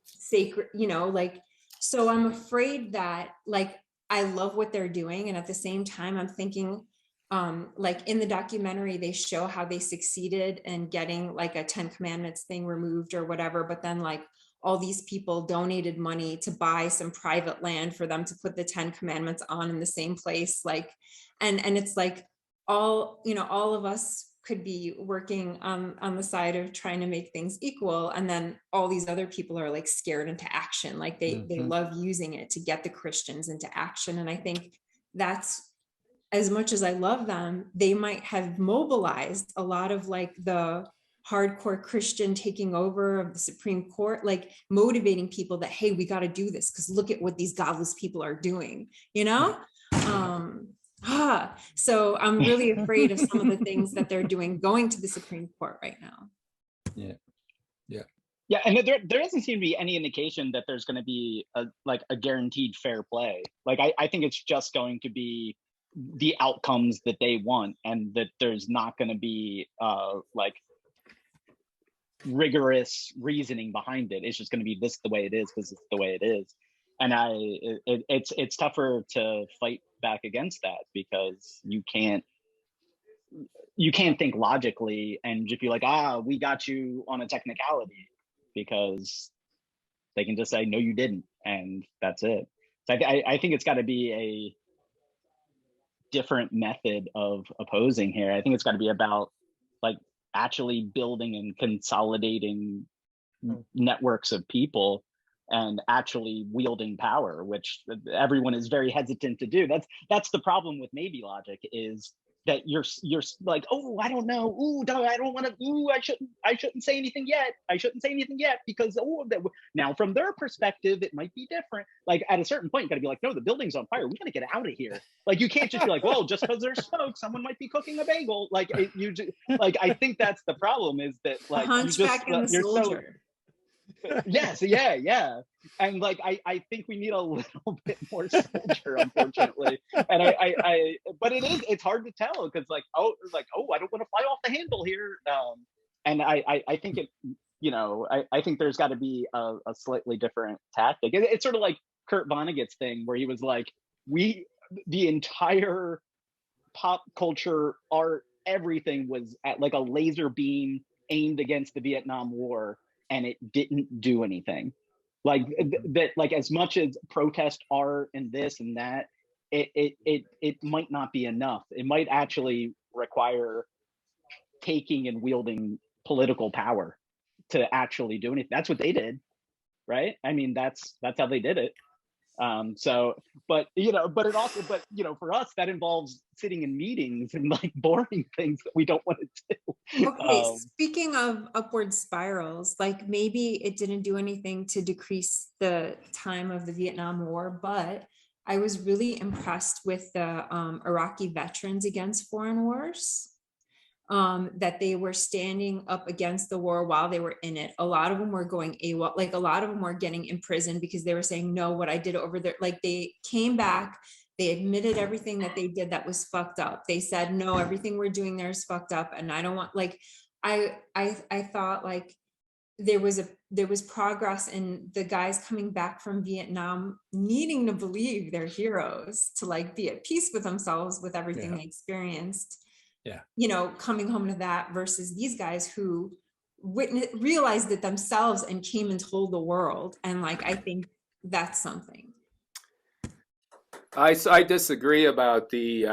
sacred, you know, like, so I'm afraid that, like, I love what they're doing. And at the same time, I'm thinking, like in the documentary, they show how they succeeded in getting like a 10 Commandments thing removed or whatever. But then like all these people donated money to buy some private land for them to put the 10 Commandments on in the same place. Like, and it's like all, you know, all of us could be working on the side of trying to make things equal. And then all these other people are like scared into action. Like they love using it to get the Christians into action. And I think that's, as much as I love them, they might have mobilized a lot of like the hardcore Christian taking over of the Supreme Court, like motivating people that, hey, we got to do this because look at what these godless people are doing, you know? So I'm really afraid of some of the things that they're doing going to the Supreme Court right now. Yeah, and there doesn't seem to be any indication that there's going to be a guaranteed fair play. Like I think it's just going to be the outcomes that they want, and that there's not going to be like rigorous reasoning behind it. It's just going to be this the way it is because it's the way it is. And it's tougher to fight back against that because you can't think logically and just be like, we got you on a technicality, because they can just say, no, you didn't, and that's it. So I think it's got to be a different method of opposing here. I think it's got to be about like actually building and consolidating networks of people and actually wielding power, which everyone is very hesitant to do. That's the problem with Maybelogues, is that you're like, oh, I don't know, ooh, no, I don't want to, ooh, I shouldn't say anything yet. I shouldn't say anything yet because now from their perspective it might be different. Like at a certain point, you got to be like, no, the building's on fire. We got to get out of here. Like you can't just be like, well, just because there's smoke, someone might be cooking a bagel. Like like I think that's the problem, is that like Hunchback and the soldier. Yes, yeah. And like I think we need a little bit more soldier, unfortunately. And but it's hard to tell because I don't want to fly off the handle here. And I think it, you know, I think there's got to be a slightly different tactic. It's sort of like Kurt Vonnegut's thing where he was like, the entire pop culture, art, everything was at like a laser beam aimed against the Vietnam War, and it didn't do anything. Like that, like as much as protest art and this and that, it might not be enough. It might actually require taking and wielding political power to actually do anything. That's what they did, right? I mean, that's how they did it. But for us, that involves sitting in meetings and like boring things that we don't want to do. Okay, speaking of upward spirals, like maybe it didn't do anything to decrease the time of the Vietnam War, but I was really impressed with the Iraqi veterans against foreign wars. That they were standing up against the war while they were in it. A lot of them were going AWOL, like a lot of them were getting imprisoned because they were saying, no, what I did over there, like they came back, they admitted everything that they did that was fucked up. They said, no, everything we're doing there is fucked up. And I don't want, like, I thought like there was progress in the guys coming back from Vietnam needing to believe they're heroes, to like be at peace with themselves with everything they experienced. You know, coming home to that versus these guys who realized it themselves and came and told the world. And like, I think that's something. I disagree about the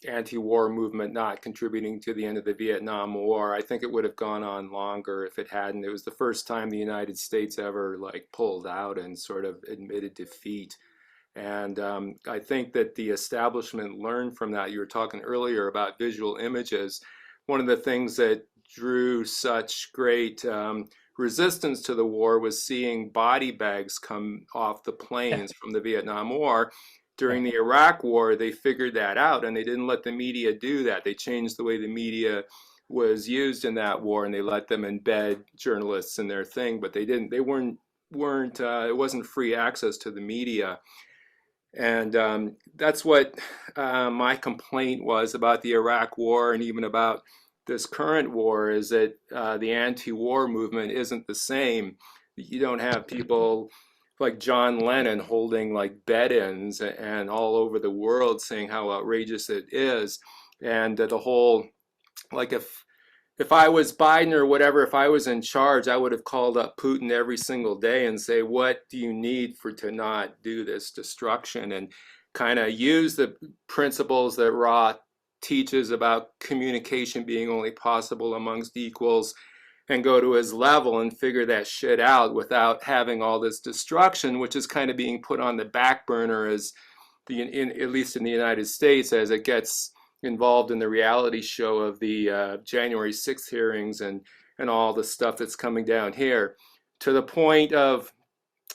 anti-war movement not contributing to the end of the Vietnam War. I think it would have gone on longer if it hadn't. It was the first time the United States ever like pulled out and sort of admitted defeat. And I think that the establishment learned from that. You were talking earlier about visual images. One of the things that drew such great resistance to the war was seeing body bags come off the planes from the Vietnam War. During the Iraq War, they figured that out, and they didn't let the media do that. They changed the way the media was used in that war, and they let them embed journalists in their thing, but they didn't. They weren't. It wasn't free access to the media, and that's what my complaint was about the Iraq War, and even about this current war, is that the anti-war movement isn't the same. You don't have people like John Lennon holding like bed-ins and all over the world saying how outrageous it is. And the whole, like if I was Biden or whatever, if I was in charge, I would have called up Putin every single day and say, what do you need to not do this destruction? And kind of use the principles that Ra teaches about communication being only possible amongst equals, and go to his level and figure that shit out without having all this destruction, which is kind of being put on the back burner as at least in the United States, as it gets involved in the reality show of the January 6th hearings and all the stuff that's coming down here, to the point of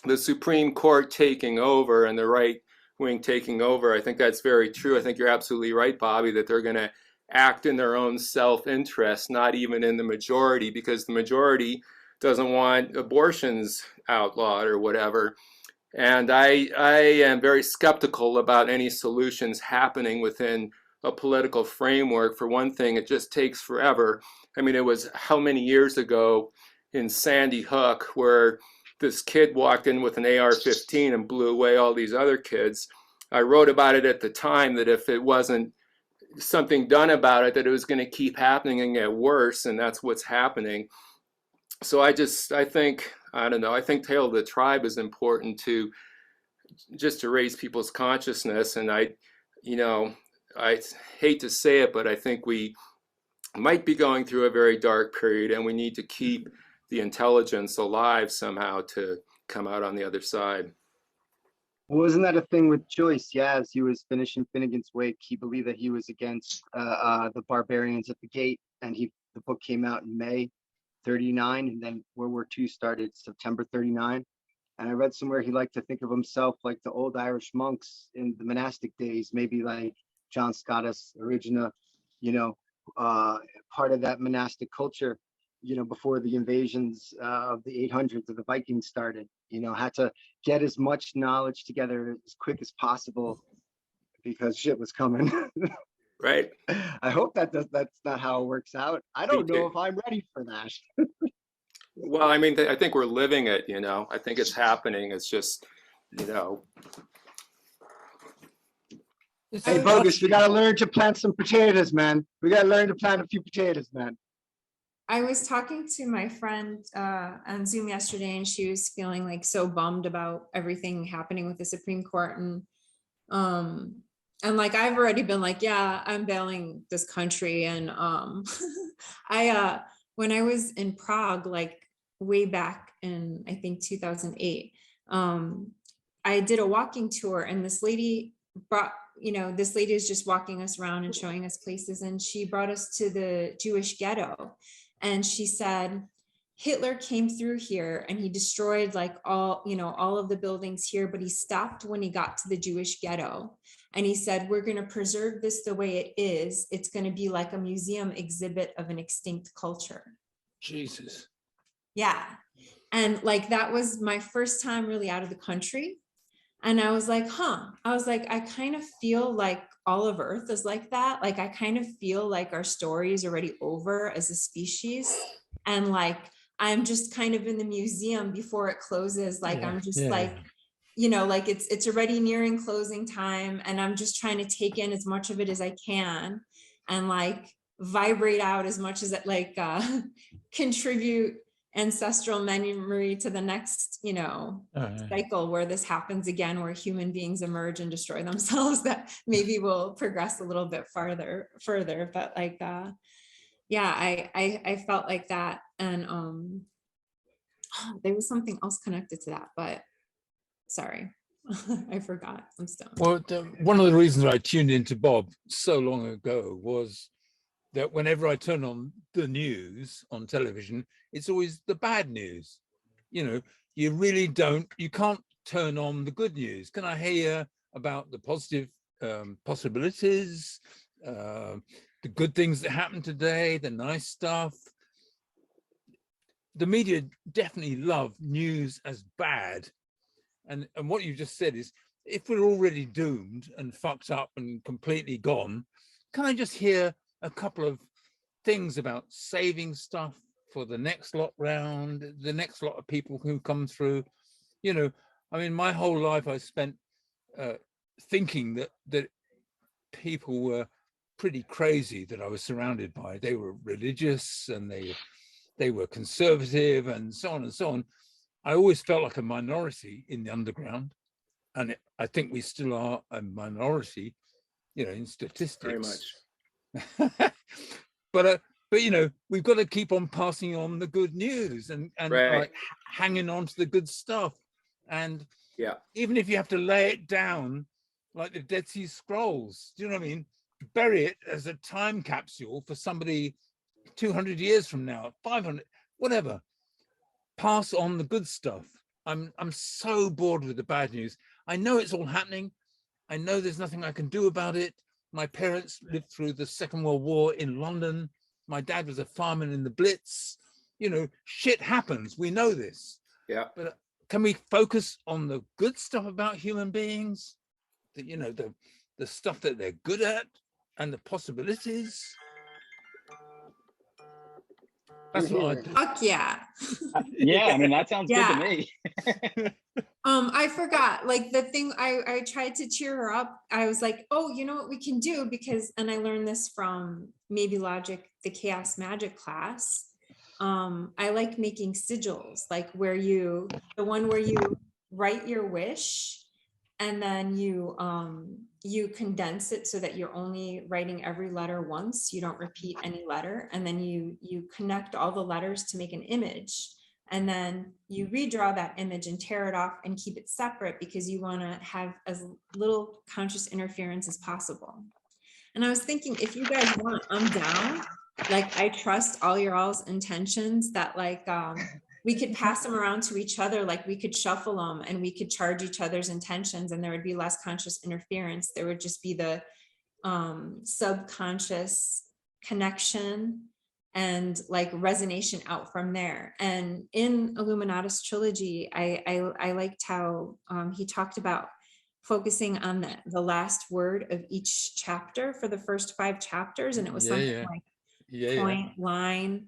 the Supreme Court taking over and the right wing taking over. I think that's very true. I think you're absolutely right, Bobby, that they're going to act in their own self-interest, not even in the majority, because the majority doesn't want abortions outlawed or whatever. And I am very skeptical about any solutions happening within a political framework. For one thing, it just takes forever. I mean, it was how many years ago in Sandy Hook where this kid walked in with an AR-15 and blew away all these other kids. I wrote about it at the time that if it wasn't something done about it, that it was going to keep happening and get worse, and that's what's happening. So I think Tale of the Tribe is important to raise people's consciousness. And I hate to say it, but I think we might be going through a very dark period, and we need to keep the intelligence alive somehow to come out on the other side. Wasn't that a thing with Joyce? Yeah, as he was finishing Finnegan's Wake, he believed that he was against the barbarians at the gate, and the book came out in May 39, and then World War II started September 39. And I read somewhere he liked to think of himself like the old Irish monks in the monastic days, maybe like John Scotus, Origina, part of that monastic culture, before the invasions of the 800s of the Vikings started. Had to get as much knowledge together as quick as possible because shit was coming. Right. I hope that's not how it works out. I don't know if I'm ready for that. Well, I mean, I think we're living it, I think it's happening. It's just, Hey, Bogus, we got to learn to plant some potatoes, man. We got to learn to plant a few potatoes, man. I was talking to my friend on Zoom yesterday, and she was feeling like so bummed about everything happening with the Supreme Court. And like, I've already been like, yeah, I'm bailing this country. And when I was in Prague, like way back in, I think 2008, I did a walking tour, and this lady is just walking us around and showing us places. And she brought us to the Jewish ghetto. And she said, Hitler came through here and he destroyed like all of the buildings here, but he stopped when he got to the Jewish ghetto. And he said, we're going to preserve this the way it is. It's going to be like a museum exhibit of an extinct culture. Jesus. Yeah. And like, that was my first time really out of the country. And I was like, I kind of feel like all of Earth is like that. Like, I kind of feel like our story is already over as a species. And like, I'm just kind of in the museum before it closes. Like, I'm just like it's already nearing closing time. And I'm just trying to take in as much of it as I can and like vibrate out as much as it, like contribute ancestral memory to the next, you know, cycle where this happens again, where human beings emerge and destroy themselves, that maybe will progress a little bit further. But like, yeah, I felt like that. And there was something else connected to that, but sorry, I forgot. I'm stoned. Well, one of the reasons I tuned into Bob so long ago was that whenever I turn on the news on television, it's always the bad news. You know, you can't turn on the good news. Can I hear about the positive possibilities, the good things that happened today, the nice stuff? The media definitely love news as bad. And what you just said is, if we're already doomed and fucked up and completely gone, can I just hear a couple of things about saving stuff for the next lot round, the next lot of people who come through? You know, I mean, my whole life I spent thinking that people were pretty crazy that I was surrounded by. They were religious and they were conservative and so on and so on. I always felt like a minority in the underground, and I think we still are a minority, you know, in statistics. Very much. But you know, we've got to keep on passing on the good news and right. like hanging on to the good stuff. And yeah, even if you have to lay it down like the Dead Sea Scrolls, do you know what I mean? Bury it as a time capsule for somebody 200 years from now, 500, whatever. Pass on the good stuff. I'm so bored with the bad news. I know it's all happening. I know there's nothing I can do about it. My parents lived through the Second World War in London. My dad was a fireman in the Blitz. You know, shit happens. We know this. Yeah. But can we focus on the good stuff about human beings? That, you know, the stuff that they're good at and the possibilities. That's what I do. Fuck yeah. Yeah, I mean, that sounds good to me. I forgot, like the thing I tried to cheer her up. I was like, oh, you know what we can do? Because, and I learned this from Maybelogues, the chaos magic class. I like making sigils, like the one where you write your wish and then you condense it so that you're only writing every letter once. You don't repeat any letter. And then you connect all the letters to make an image. And then you redraw that image and tear it off and keep it separate because you want to have as little conscious interference as possible. And I was thinking, if you guys want, I'm down. Like, I trust all your all's intentions that like, we could pass them around to each other. Like we could shuffle them and we could charge each other's intentions and there would be less conscious interference. There would just be the subconscious connection and like resonation out from there. And in Illuminatus trilogy, I liked how he talked about focusing on the last word of each chapter for the first 5 chapters. And it was something like point, line.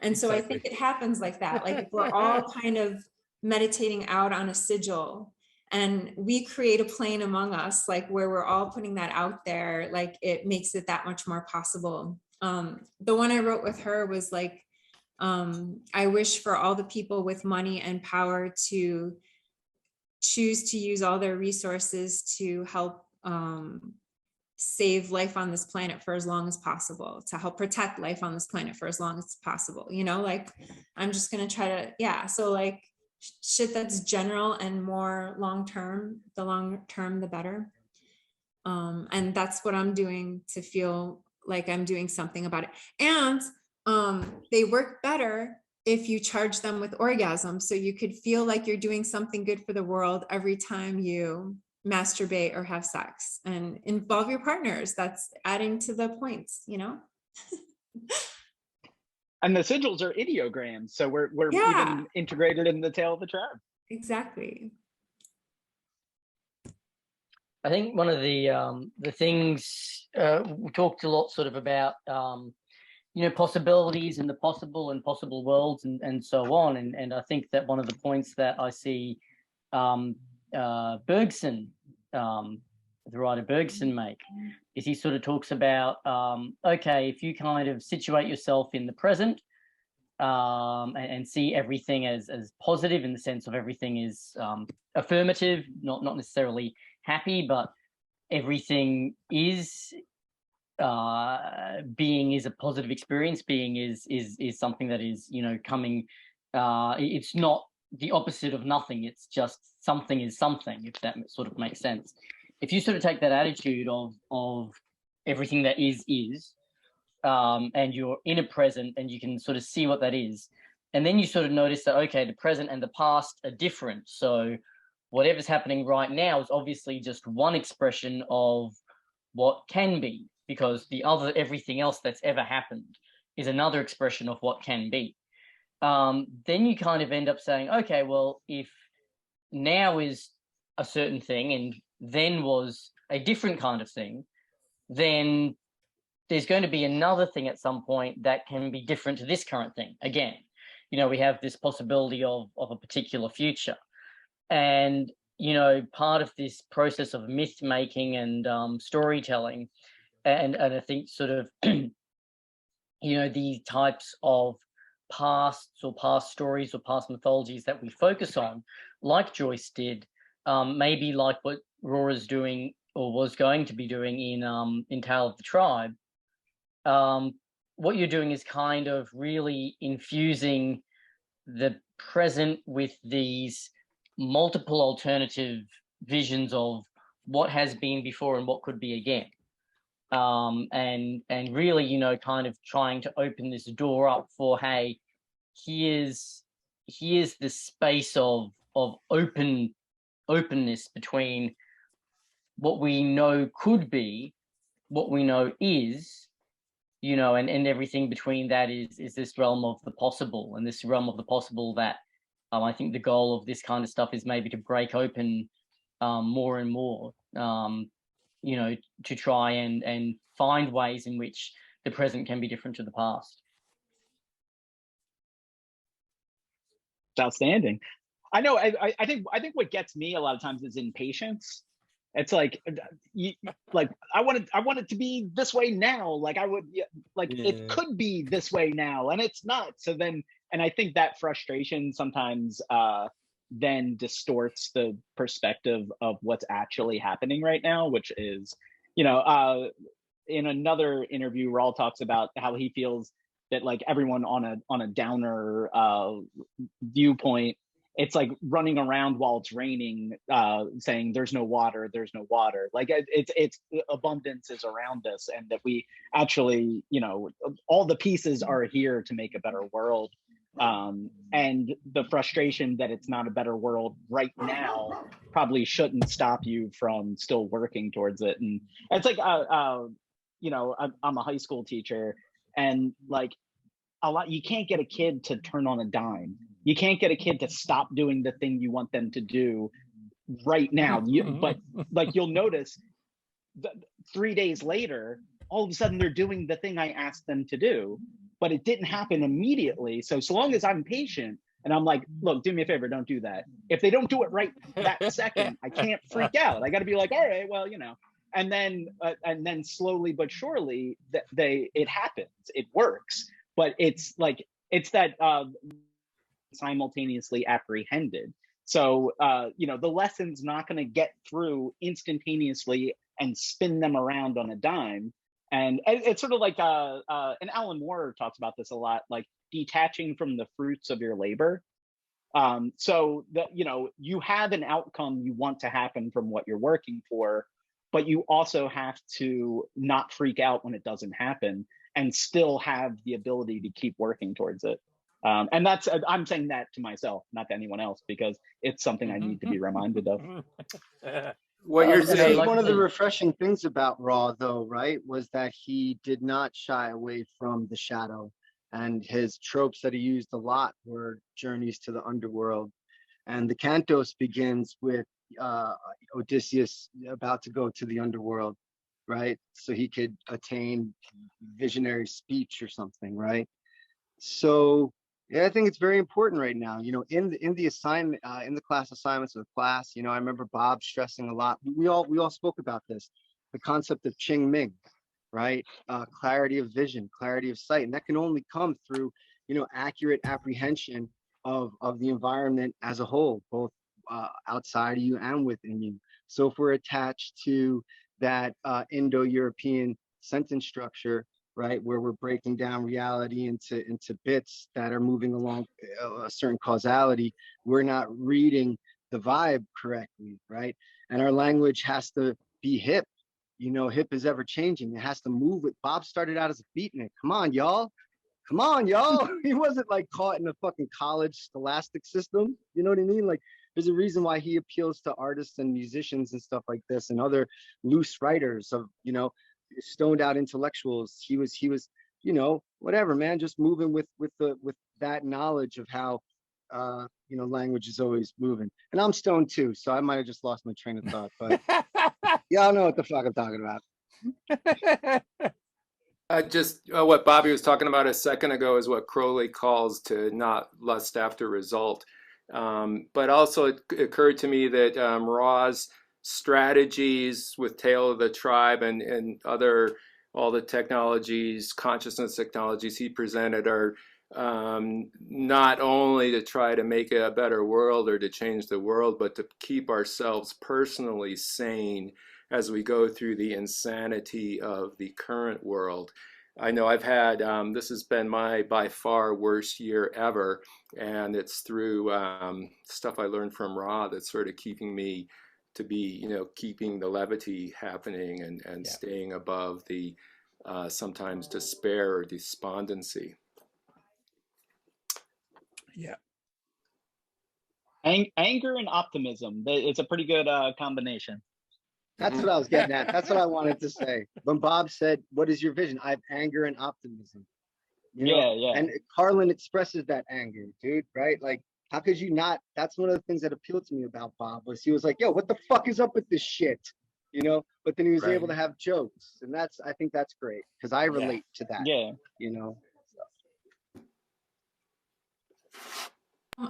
And so I think it happens like that. Like if we're all kind of meditating out on a sigil and we create a plane among us, like where we're all putting that out there, like it makes it that much more possible. The one I wrote with her was like, I wish for all the people with money and power to choose to use all their resources to help save life on this planet for as long as possible, to help protect life on this planet for as long as possible. You know, like I'm just going to try to, so like shit that's general and more long-term, the long-term, the better. And that's what I'm doing to feel like I'm doing something about it. And they work better if you charge them with orgasm. So you could feel like you're doing something good for the world every time you masturbate or have sex, and involve your partners. That's adding to the points, you know? And the sigils are ideograms. So we're even integrated in the tail of the tribe. Exactly. I think one of the things we talked a lot sort of about, you know, possibilities and the possible worlds and so on. And I think that one of the points that I see Bergson, the writer Bergson make, is he sort of talks about, okay, if you kind of situate yourself in the present, and see everything as positive, in the sense of everything is affirmative, not necessarily happy, but everything is being is a positive experience. Being is something that is, you know, coming. It's not the opposite of nothing. It's just something is something, if that sort of makes sense. If you sort of take that attitude of everything that is, and you're in a present, and you can sort of see what that is, and then you sort of notice that, okay, the present and the past are different. So whatever's happening right now is obviously just one expression of what can be, because the other, everything else that's ever happened is another expression of what can be. Then you kind of end up saying, okay, well, if now is a certain thing and then was a different kind of thing, then there's going to be another thing at some point that can be different to this current thing. Again, you know, we have this possibility of a particular future. And, you know, part of this process of myth making and storytelling, and I think sort of, you know, these types of pasts or past stories or past mythologies that we focus on, like Joyce did, maybe like what Rora's doing or was going to be doing in Tale of the Tribe. What you're doing is kind of really infusing the present with these multiple alternative visions of what has been before and what could be again. And really, you know, kind of trying to open this door up for, hey, here's the space of openness between what we know could be, what we know is, you know, and everything between that is this realm of the possible, and this realm of the possible that I think the goal of this kind of stuff is maybe to break open more and more, you know, to try and find ways in which the present can be different to the past. It's outstanding. I know. I think what gets me a lot of times is impatience. It's like, I want it to be this way now. Like it could be this way now, and it's not. So then, and I think that frustration sometimes then distorts the perspective of what's actually happening right now, which is, you know, in another interview, Raul talks about how he feels that like everyone on a downer viewpoint, it's like running around while it's raining, saying there's no water. Like it's abundance is around us, and that we actually, you know, all the pieces are here to make a better world. And the frustration that it's not a better world right now probably shouldn't stop you from still working towards it. And it's like, you know, I'm a high school teacher, and like you can't get a kid to turn on a dime. You can't get a kid to stop doing the thing you want them to do right now. But like you'll notice that 3 days later, all of a sudden they're doing the thing I asked them to do, but it didn't happen immediately. So long as I'm patient and I'm like, look, do me a favor, don't do that. If they don't do it right that second, I can't freak out. I got to be like, all right, well, you know, and then slowly but surely it happens, it works. But it's like, it's that simultaneously apprehended. So, you know, the lesson's not going to get through instantaneously and spin them around on a dime. And it's sort of like, and Alan Moore talks about this a lot, like detaching from the fruits of your labor. So that, you know, you have an outcome you want to happen from what you're working for, but you also have to not freak out when it doesn't happen and still have the ability to keep working towards it. And that's, I'm saying that to myself, not to anyone else, because it's something I need to be reminded of. What you're saying. One of the refreshing things about Raw, though, right, was that he did not shy away from the shadow, and his tropes that he used a lot were journeys to the underworld. And the Cantos begins with Odysseus about to go to the underworld, right? So he could attain visionary speech or something, right? So yeah, I think it's very important right now, you know, in the assignment, in the class assignments of the class, you know, I remember Bob stressing a lot. We all spoke about this, the concept of Qing Ming, right? Clarity of vision, clarity of sight. And that can only come through, accurate apprehension of the environment as a whole, both outside of you and within you. So if we're attached to that Indo-European sentence structure, right, where we're breaking down reality into bits that are moving along a certain causality, we're not reading the vibe correctly, right? And our language has to be hip. Hip is ever changing. It has to move with. Bob started out as a beatnik. Come on, y'all. Come on, y'all. He wasn't like caught in a fucking college scholastic system. You know what I mean? Like, there's a reason why he appeals to artists and musicians and stuff like this, and other loose writers of, stoned out intellectuals. He was, whatever, man, just moving with that knowledge of how, language is always moving. And I'm stoned too, so I might have just lost my train of thought, but y'all know what the fuck I'm talking about. Just what Bobby was talking about a second ago is what Crowley calls to not lust after result. But also it occurred to me that Ra's strategies with Tale of the Tribe and all the technologies, consciousness technologies he presented are not only to try to make a better world or to change the world, but to keep ourselves personally sane as we go through the insanity of the current world. I know I've had, this has been my by far worst year ever, and it's through stuff I learned from Ra that's sort of keeping me to be, keeping the levity happening and staying above the sometimes despair or despondency. Yeah. Anger and optimism. It's a pretty good combination. That's what I was getting at. That's what I wanted to say. When Bob said, "What is your vision?" I have anger and optimism. Yeah. And Carlin expresses that anger, dude, right? Like, how could you not? That's one of the things that appealed to me about Bob, was he was like, "Yo, what the fuck is up with this shit?" But then he was able to have jokes, and I think that's great, because I relate to that. Yeah.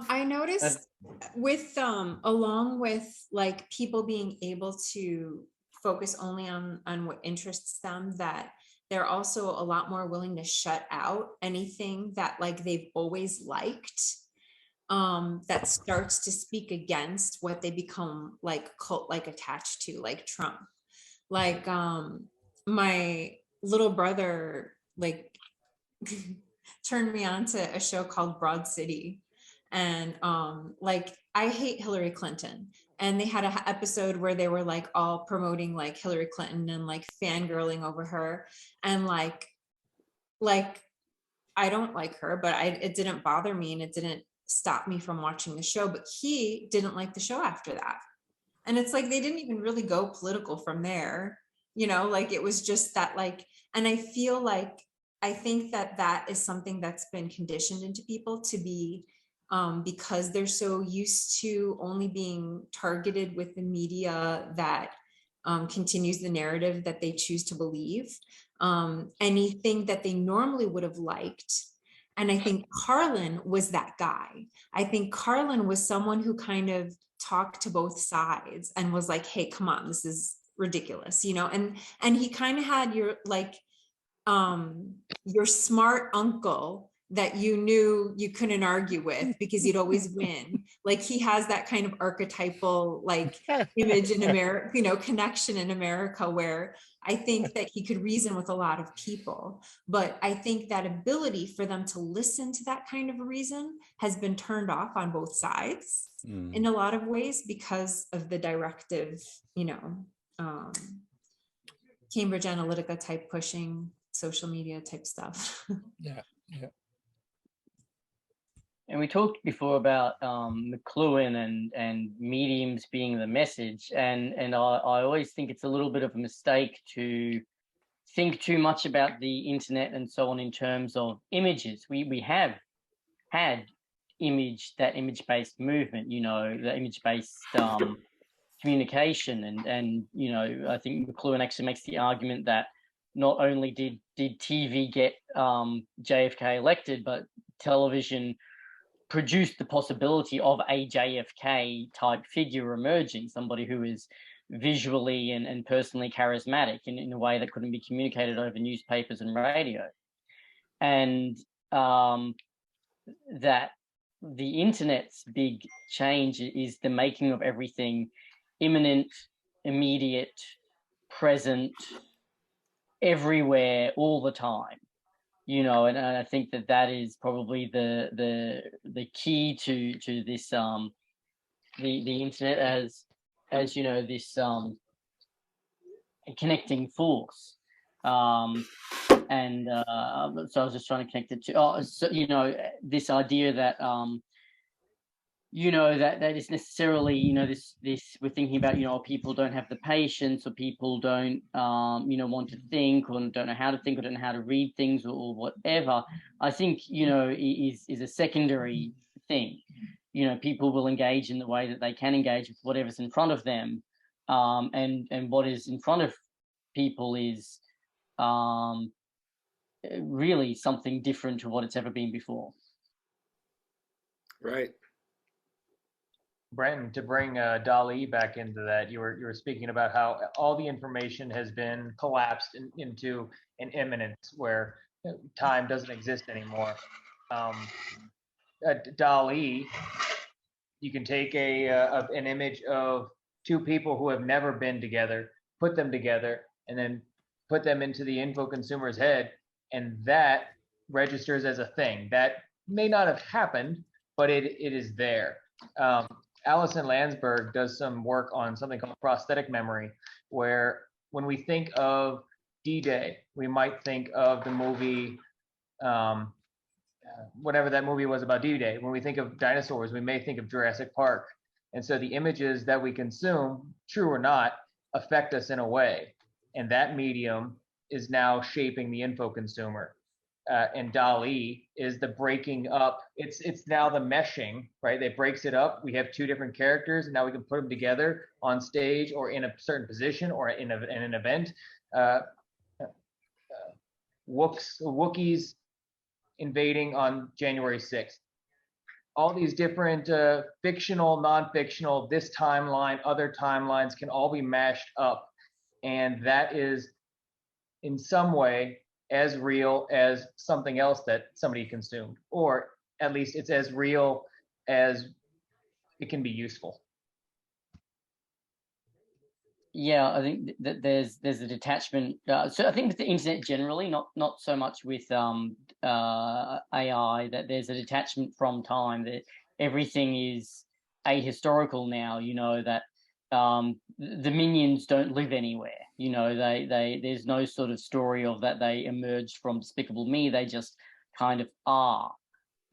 I noticed with along with like people being able to focus only on what interests them, that they're also a lot more willing to shut out anything that like they've always liked, that starts to speak against what they become like cult like attached to, like Trump. Like my little brother like turned me on to a show called Broad City. And like I hate Hillary Clinton, and they had an episode where they were like all promoting like Hillary Clinton and like fangirling over her, and like I don't like her, but it didn't bother me and it didn't stop me from watching the show. But he didn't like the show after that, and it's like they didn't even really go political from there, like it was just that like. And I feel like I think that is something that's been conditioned into people to be, because they're so used to only being targeted with the media that continues the narrative that they choose to believe. Anything that they normally would have liked. And I think Carlin was that guy. I think Carlin was someone who kind of talked to both sides and was like, hey, come on, this is ridiculous, and he kind of had your like your smart uncle that you knew you couldn't argue with because you'd always win. Like he has that kind of archetypal like image in America, connection in America, where I think that he could reason with a lot of people. But I think that ability for them to listen to that kind of reason has been turned off on both sides in a lot of ways because of the directive, Cambridge Analytica type pushing, social media type stuff. Yeah. And we talked before about McLuhan and mediums being the message, and I always think it's a little bit of a mistake to think too much about the internet and so on in terms of images. We have had image-based movement, the image-based communication, and I think McLuhan actually makes the argument that not only did TV get JFK elected, but television produced the possibility of a JFK type figure emerging, somebody who is visually and personally charismatic in a way that couldn't be communicated over newspapers and radio. And that the internet's big change is the making of everything imminent, immediate, present, everywhere, all the time. You know, and I think that that is probably the key to this the internet as you know, this connecting force. And so I was just trying to connect it to so, you know, this idea that you know, that is necessarily, you know, this we're thinking about, you know, people don't have the patience, or people don't you know, want to think, or don't know how to think, or don't know how to read things, or whatever. I think, you know, is a secondary thing. You know, people will engage in the way that they can engage with whatever's in front of them, and what is in front of people is really something different to what it's ever been before. Right. Brenton, to bring DALL-E back into that, you were speaking about how all the information has been collapsed into an immanence where time doesn't exist anymore. DALL-E, you can take an image of two people who have never been together, put them together, and then put them into the info consumer's head, and that registers as a thing. That may not have happened, but it is there. Alison Landsberg does some work on something called prosthetic memory, where when we think of D-Day, we might think of the movie, whatever that movie was about D-Day. When we think of dinosaurs, we may think of Jurassic Park. And so the images that we consume, true or not, affect us in a way. And that medium is now shaping the info consumer. And DALL-E is the breaking up. It's now the meshing, right? It breaks it up. We have two different characters, and now we can put them together on stage or in a certain position or in an event. Wookiees invading on January 6th. All these different fictional, non-fictional, this timeline, other timelines can all be mashed up. And that is in some way as real as something else that somebody consumed, or at least it's as real as it can be useful. Yeah, I think that there's a detachment. So I think with the internet generally, not so much with AI, that there's a detachment from time, that everything is ahistorical now. You know, that the minions don't live anywhere. You know, they there's no sort of story of that they emerged from Despicable Me. They just kind of are,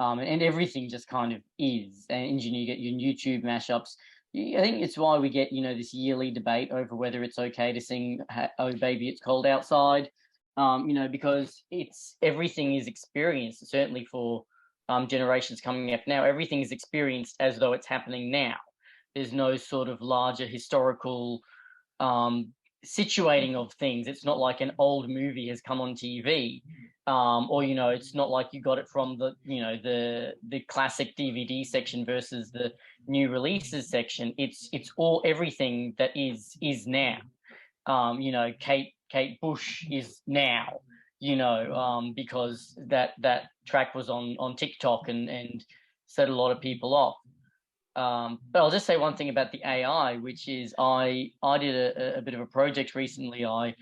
and everything just kind of is. And you get your YouTube mashups. I think it's why we get, you know, this yearly debate over whether it's okay to sing "Oh Baby It's Cold Outside," you know, because everything is experienced. Certainly for generations coming up now, everything is experienced as though it's happening now. There's no sort of larger historical situating of things. It's not like an old movie has come on TV, or, you know, it's not like you got it from the, you know, the classic DVD section versus the new releases section. It's all, everything that is now. You know, Kate Bush is now, you know, because that track was on TikTok and set a lot of people off. But I'll just say one thing about the AI, which is I did a bit of a project recently. I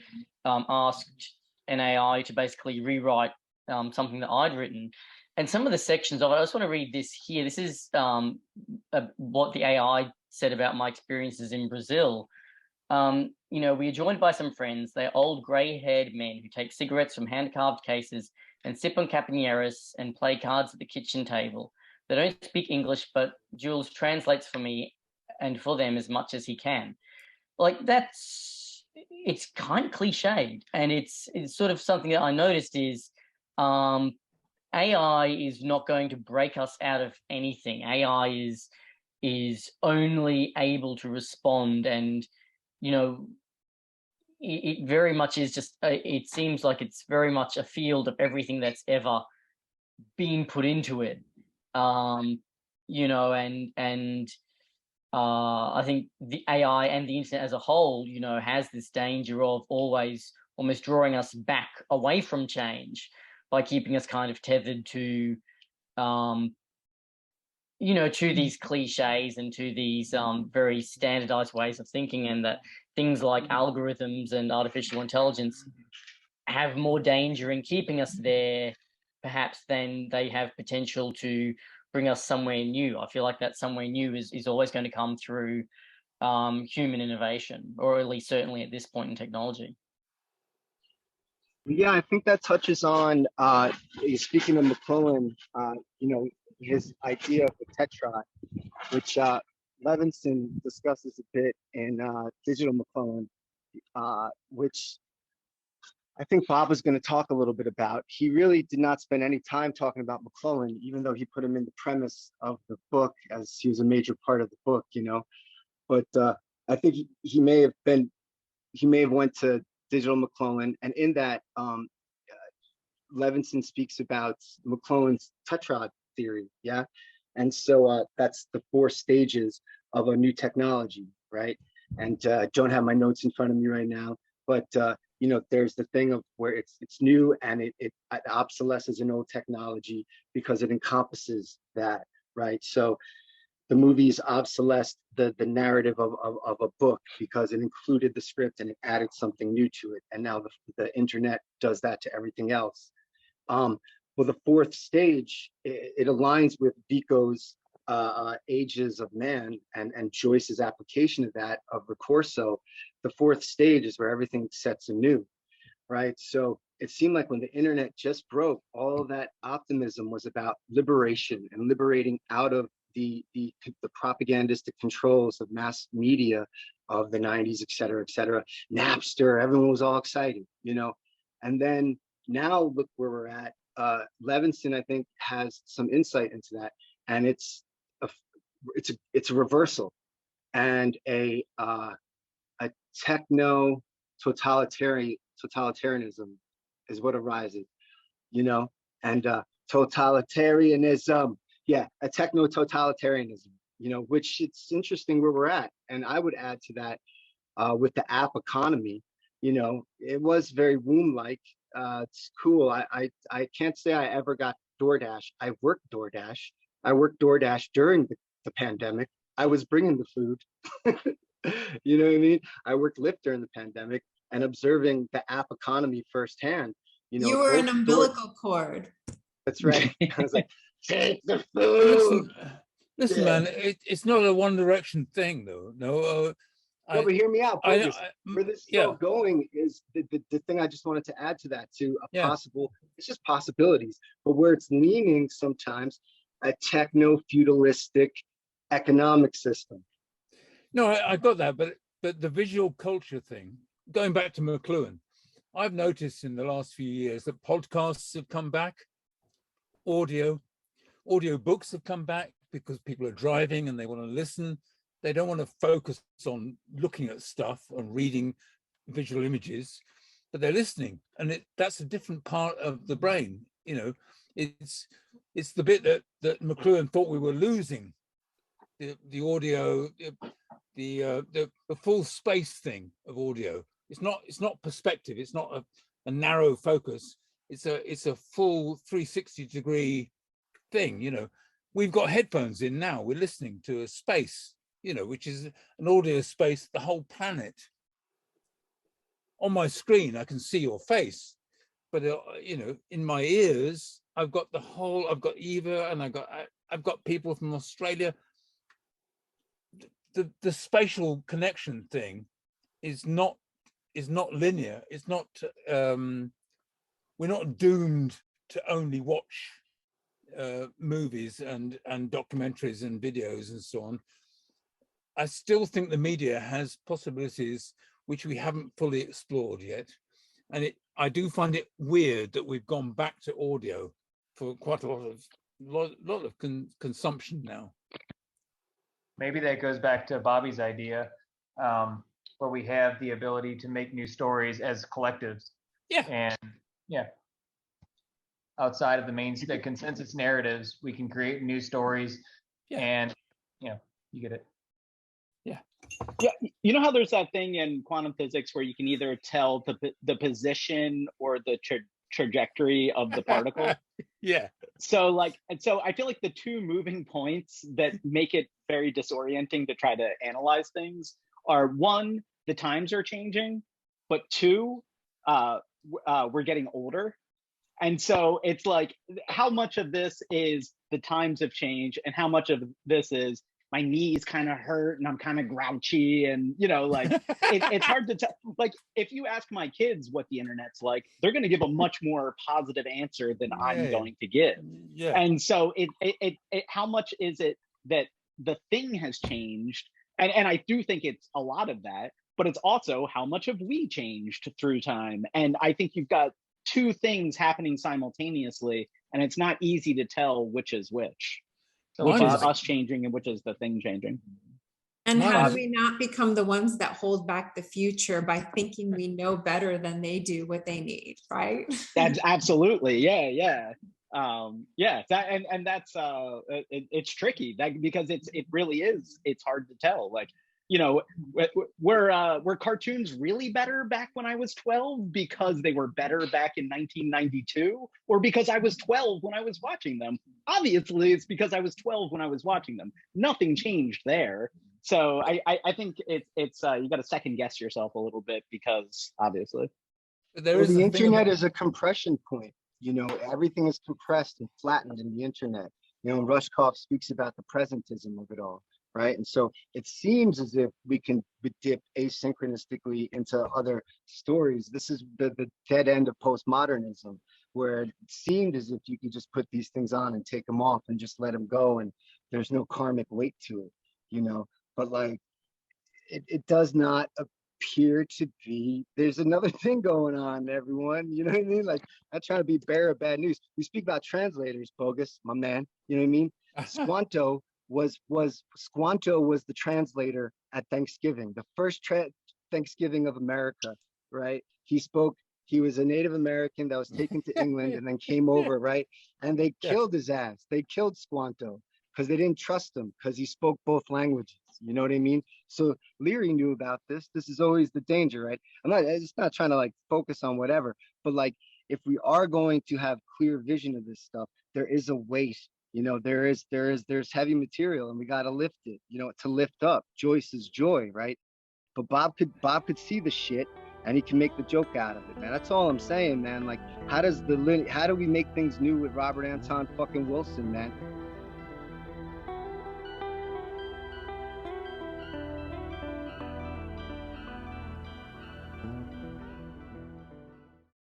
asked an AI to basically rewrite something that I'd written, and some of the sections of it, I just want to read this here. This is what the AI said about my experiences in Brazil. You know, we are joined by some friends. They're old grey-haired men who take cigarettes from hand-carved cases and sip on capinieras and play cards at the kitchen table. They don't speak English, but Jules translates for me and for them as much as he can. Like, it's kind of cliched, and it's sort of something that I noticed is AI is not going to break us out of anything. AI is only able to respond, and, you know, it very much is just, it seems like it's very much a field of everything that's ever been put into it. You know, and I think the AI and the internet as a whole, you know, has this danger of always almost drawing us back away from change by keeping us kind of tethered to you know, to these cliches and to these very standardized ways of thinking, and that things like algorithms and artificial intelligence have more danger in keeping us there, perhaps, than they have potential to bring us somewhere new. I feel like that somewhere new is always going to come through human innovation, or at least certainly at this point in technology. Yeah, I think that touches on, speaking of McClellan, you know, his idea of the tetrad, which Levinson discusses a bit in Digital McClellan, which I think Bob was going to talk a little bit about. He really did not spend any time talking about McClellan, even though he put him in the premise of the book, as he was a major part of the book, you know. But I think he may have went to Digital McClellan, and in that, Levinson speaks about McClellan's tetrad theory, yeah? And so that's the 4 stages of a new technology, right? And don't have my notes in front of me right now, but you know, there's the thing of where it's new and it obsolesces an old technology because it encompasses that, right? So the movies obsolesced the narrative of a book because it included the script and it added something new to it. And now the internet does that to everything else. Well, the 4th stage, it aligns with Vico's Ages of Man and Joyce's application of that, of Ricorso. The 4th stage is where everything sets anew, right? So it seemed like when the internet just broke, all of that optimism was about liberation and liberating out of the propagandistic controls of mass media of the 90s, et cetera, Napster, everyone was all excited, you know. And then now look where we're at. Levinson, I think, has some insight into that, and it's a reversal and a techno totalitarianism is what arises, you know, and totalitarianism, yeah, a techno totalitarianism, you know, which it's interesting where we're at. And I would add to that with the app economy, you know, it was very womb-like. It's cool. I can't say I ever got DoorDash. I worked DoorDash. I worked DoorDash during the pandemic. I was bringing the food. You know what I mean? I worked Lyft during the pandemic and observing the app economy firsthand. You know, you were an umbilical cord. That's right. I was like, take the food. Listen, Yeah. man, it's not a One Direction thing, though. No, no, but hear me out. Where this is all yeah. going is the thing I just wanted to add to that, to a possible, it's just possibilities, but where it's leaning sometimes a techno-feudalistic economic system. No, I got that, but the visual culture thing, going back to McLuhan, I've noticed in the last few years that podcasts have come back, audio books have come back because people are driving and they want to listen. They don't want to focus on looking at stuff and reading visual images, but they're listening, and that's a different part of the brain. You know, it's the bit that McLuhan thought we were losing, the audio, the full space thing of audio. It's not perspective. It's not a narrow focus. It's a full 360-degree thing. You know, we've got headphones in now. We're listening to a space, you know, which is an audio space, the whole planet. On my screen, I can see your face, but you know, in my ears, I've got Eva, and I've got people from Australia. The spatial connection thing is not linear. It's not. We're not doomed to only watch movies and documentaries and videos and so on. I still think the media has possibilities which we haven't fully explored yet, and I do find it weird that we've gone back to audio for quite a lot of consumption now. Maybe that goes back to Bobby's idea, where we have the ability to make new stories as collectives. Yeah. And yeah, outside of the consensus narratives, we can create new stories. Yeah. And you get it. Yeah. You know how there's that thing in quantum physics where you can either tell the position or the trajectory of the particle. Yeah. So like, and so I feel like the two moving points that make it very disorienting to try to analyze things are, one, the times are changing, but two, we're getting older. And so it's like, how much of this is the times have changed, and how much of this is my knees kind of hurt and I'm kind of grouchy, and like it's hard to tell. Like, if you ask my kids what the internet's like, they're going to give a much more positive answer than I'm going to give. Yeah. And so it how much is it that the thing has changed? And I do think it's a lot of that, but it's also how much have we changed through time? And I think you've got two things happening simultaneously, and it's not easy to tell which is which. Which is us changing and which is the thing changing. And how do we not become the ones that hold back the future by thinking we know better than they do what they need, right? That's absolutely, yeah. And that's it's tricky, because it really is. It's hard to tell. Like, were cartoons really better back when I was 12 because they were better back in 1992, or because I was 12 when I was watching them? Obviously, it's because I was 12 when I was watching them. Nothing changed there. So I think it's you got to second guess yourself a little bit, because obviously the internet is a compression point. Everything is compressed and flattened in the internet. And Rushkoff speaks about the presentism of it all. Right. And so it seems as if we can dip asynchronistically into other stories. This is the dead end of postmodernism, where it seemed as if you could just put these things on and take them off and just let them go, and there's no karmic weight to it, but like it does not appear to be. There's another thing going on, everyone. You know what I mean? Like, I'm not trying to be bearer of bad news. We speak about translators, Bogus, my man. You know what I mean? Squanto was the translator at Thanksgiving, the first Thanksgiving of America, right? He was a Native American that was taken to England and then came over, right? And they killed his ass. They killed Squanto because they didn't trust him, because he spoke both languages. You know what I mean? So Leary knew about this. This is always the danger, right? I'm just not trying to like focus on whatever, but like, if we are going to have clear vision of this stuff, there is a weight. There's heavy material, and we got to lift it, to lift up. Joyce is joy, right? But Bob could see the shit, and he can make the joke out of it, man. That's all I'm saying, man. Like, how do we make things new with Robert Anton fucking Wilson, man?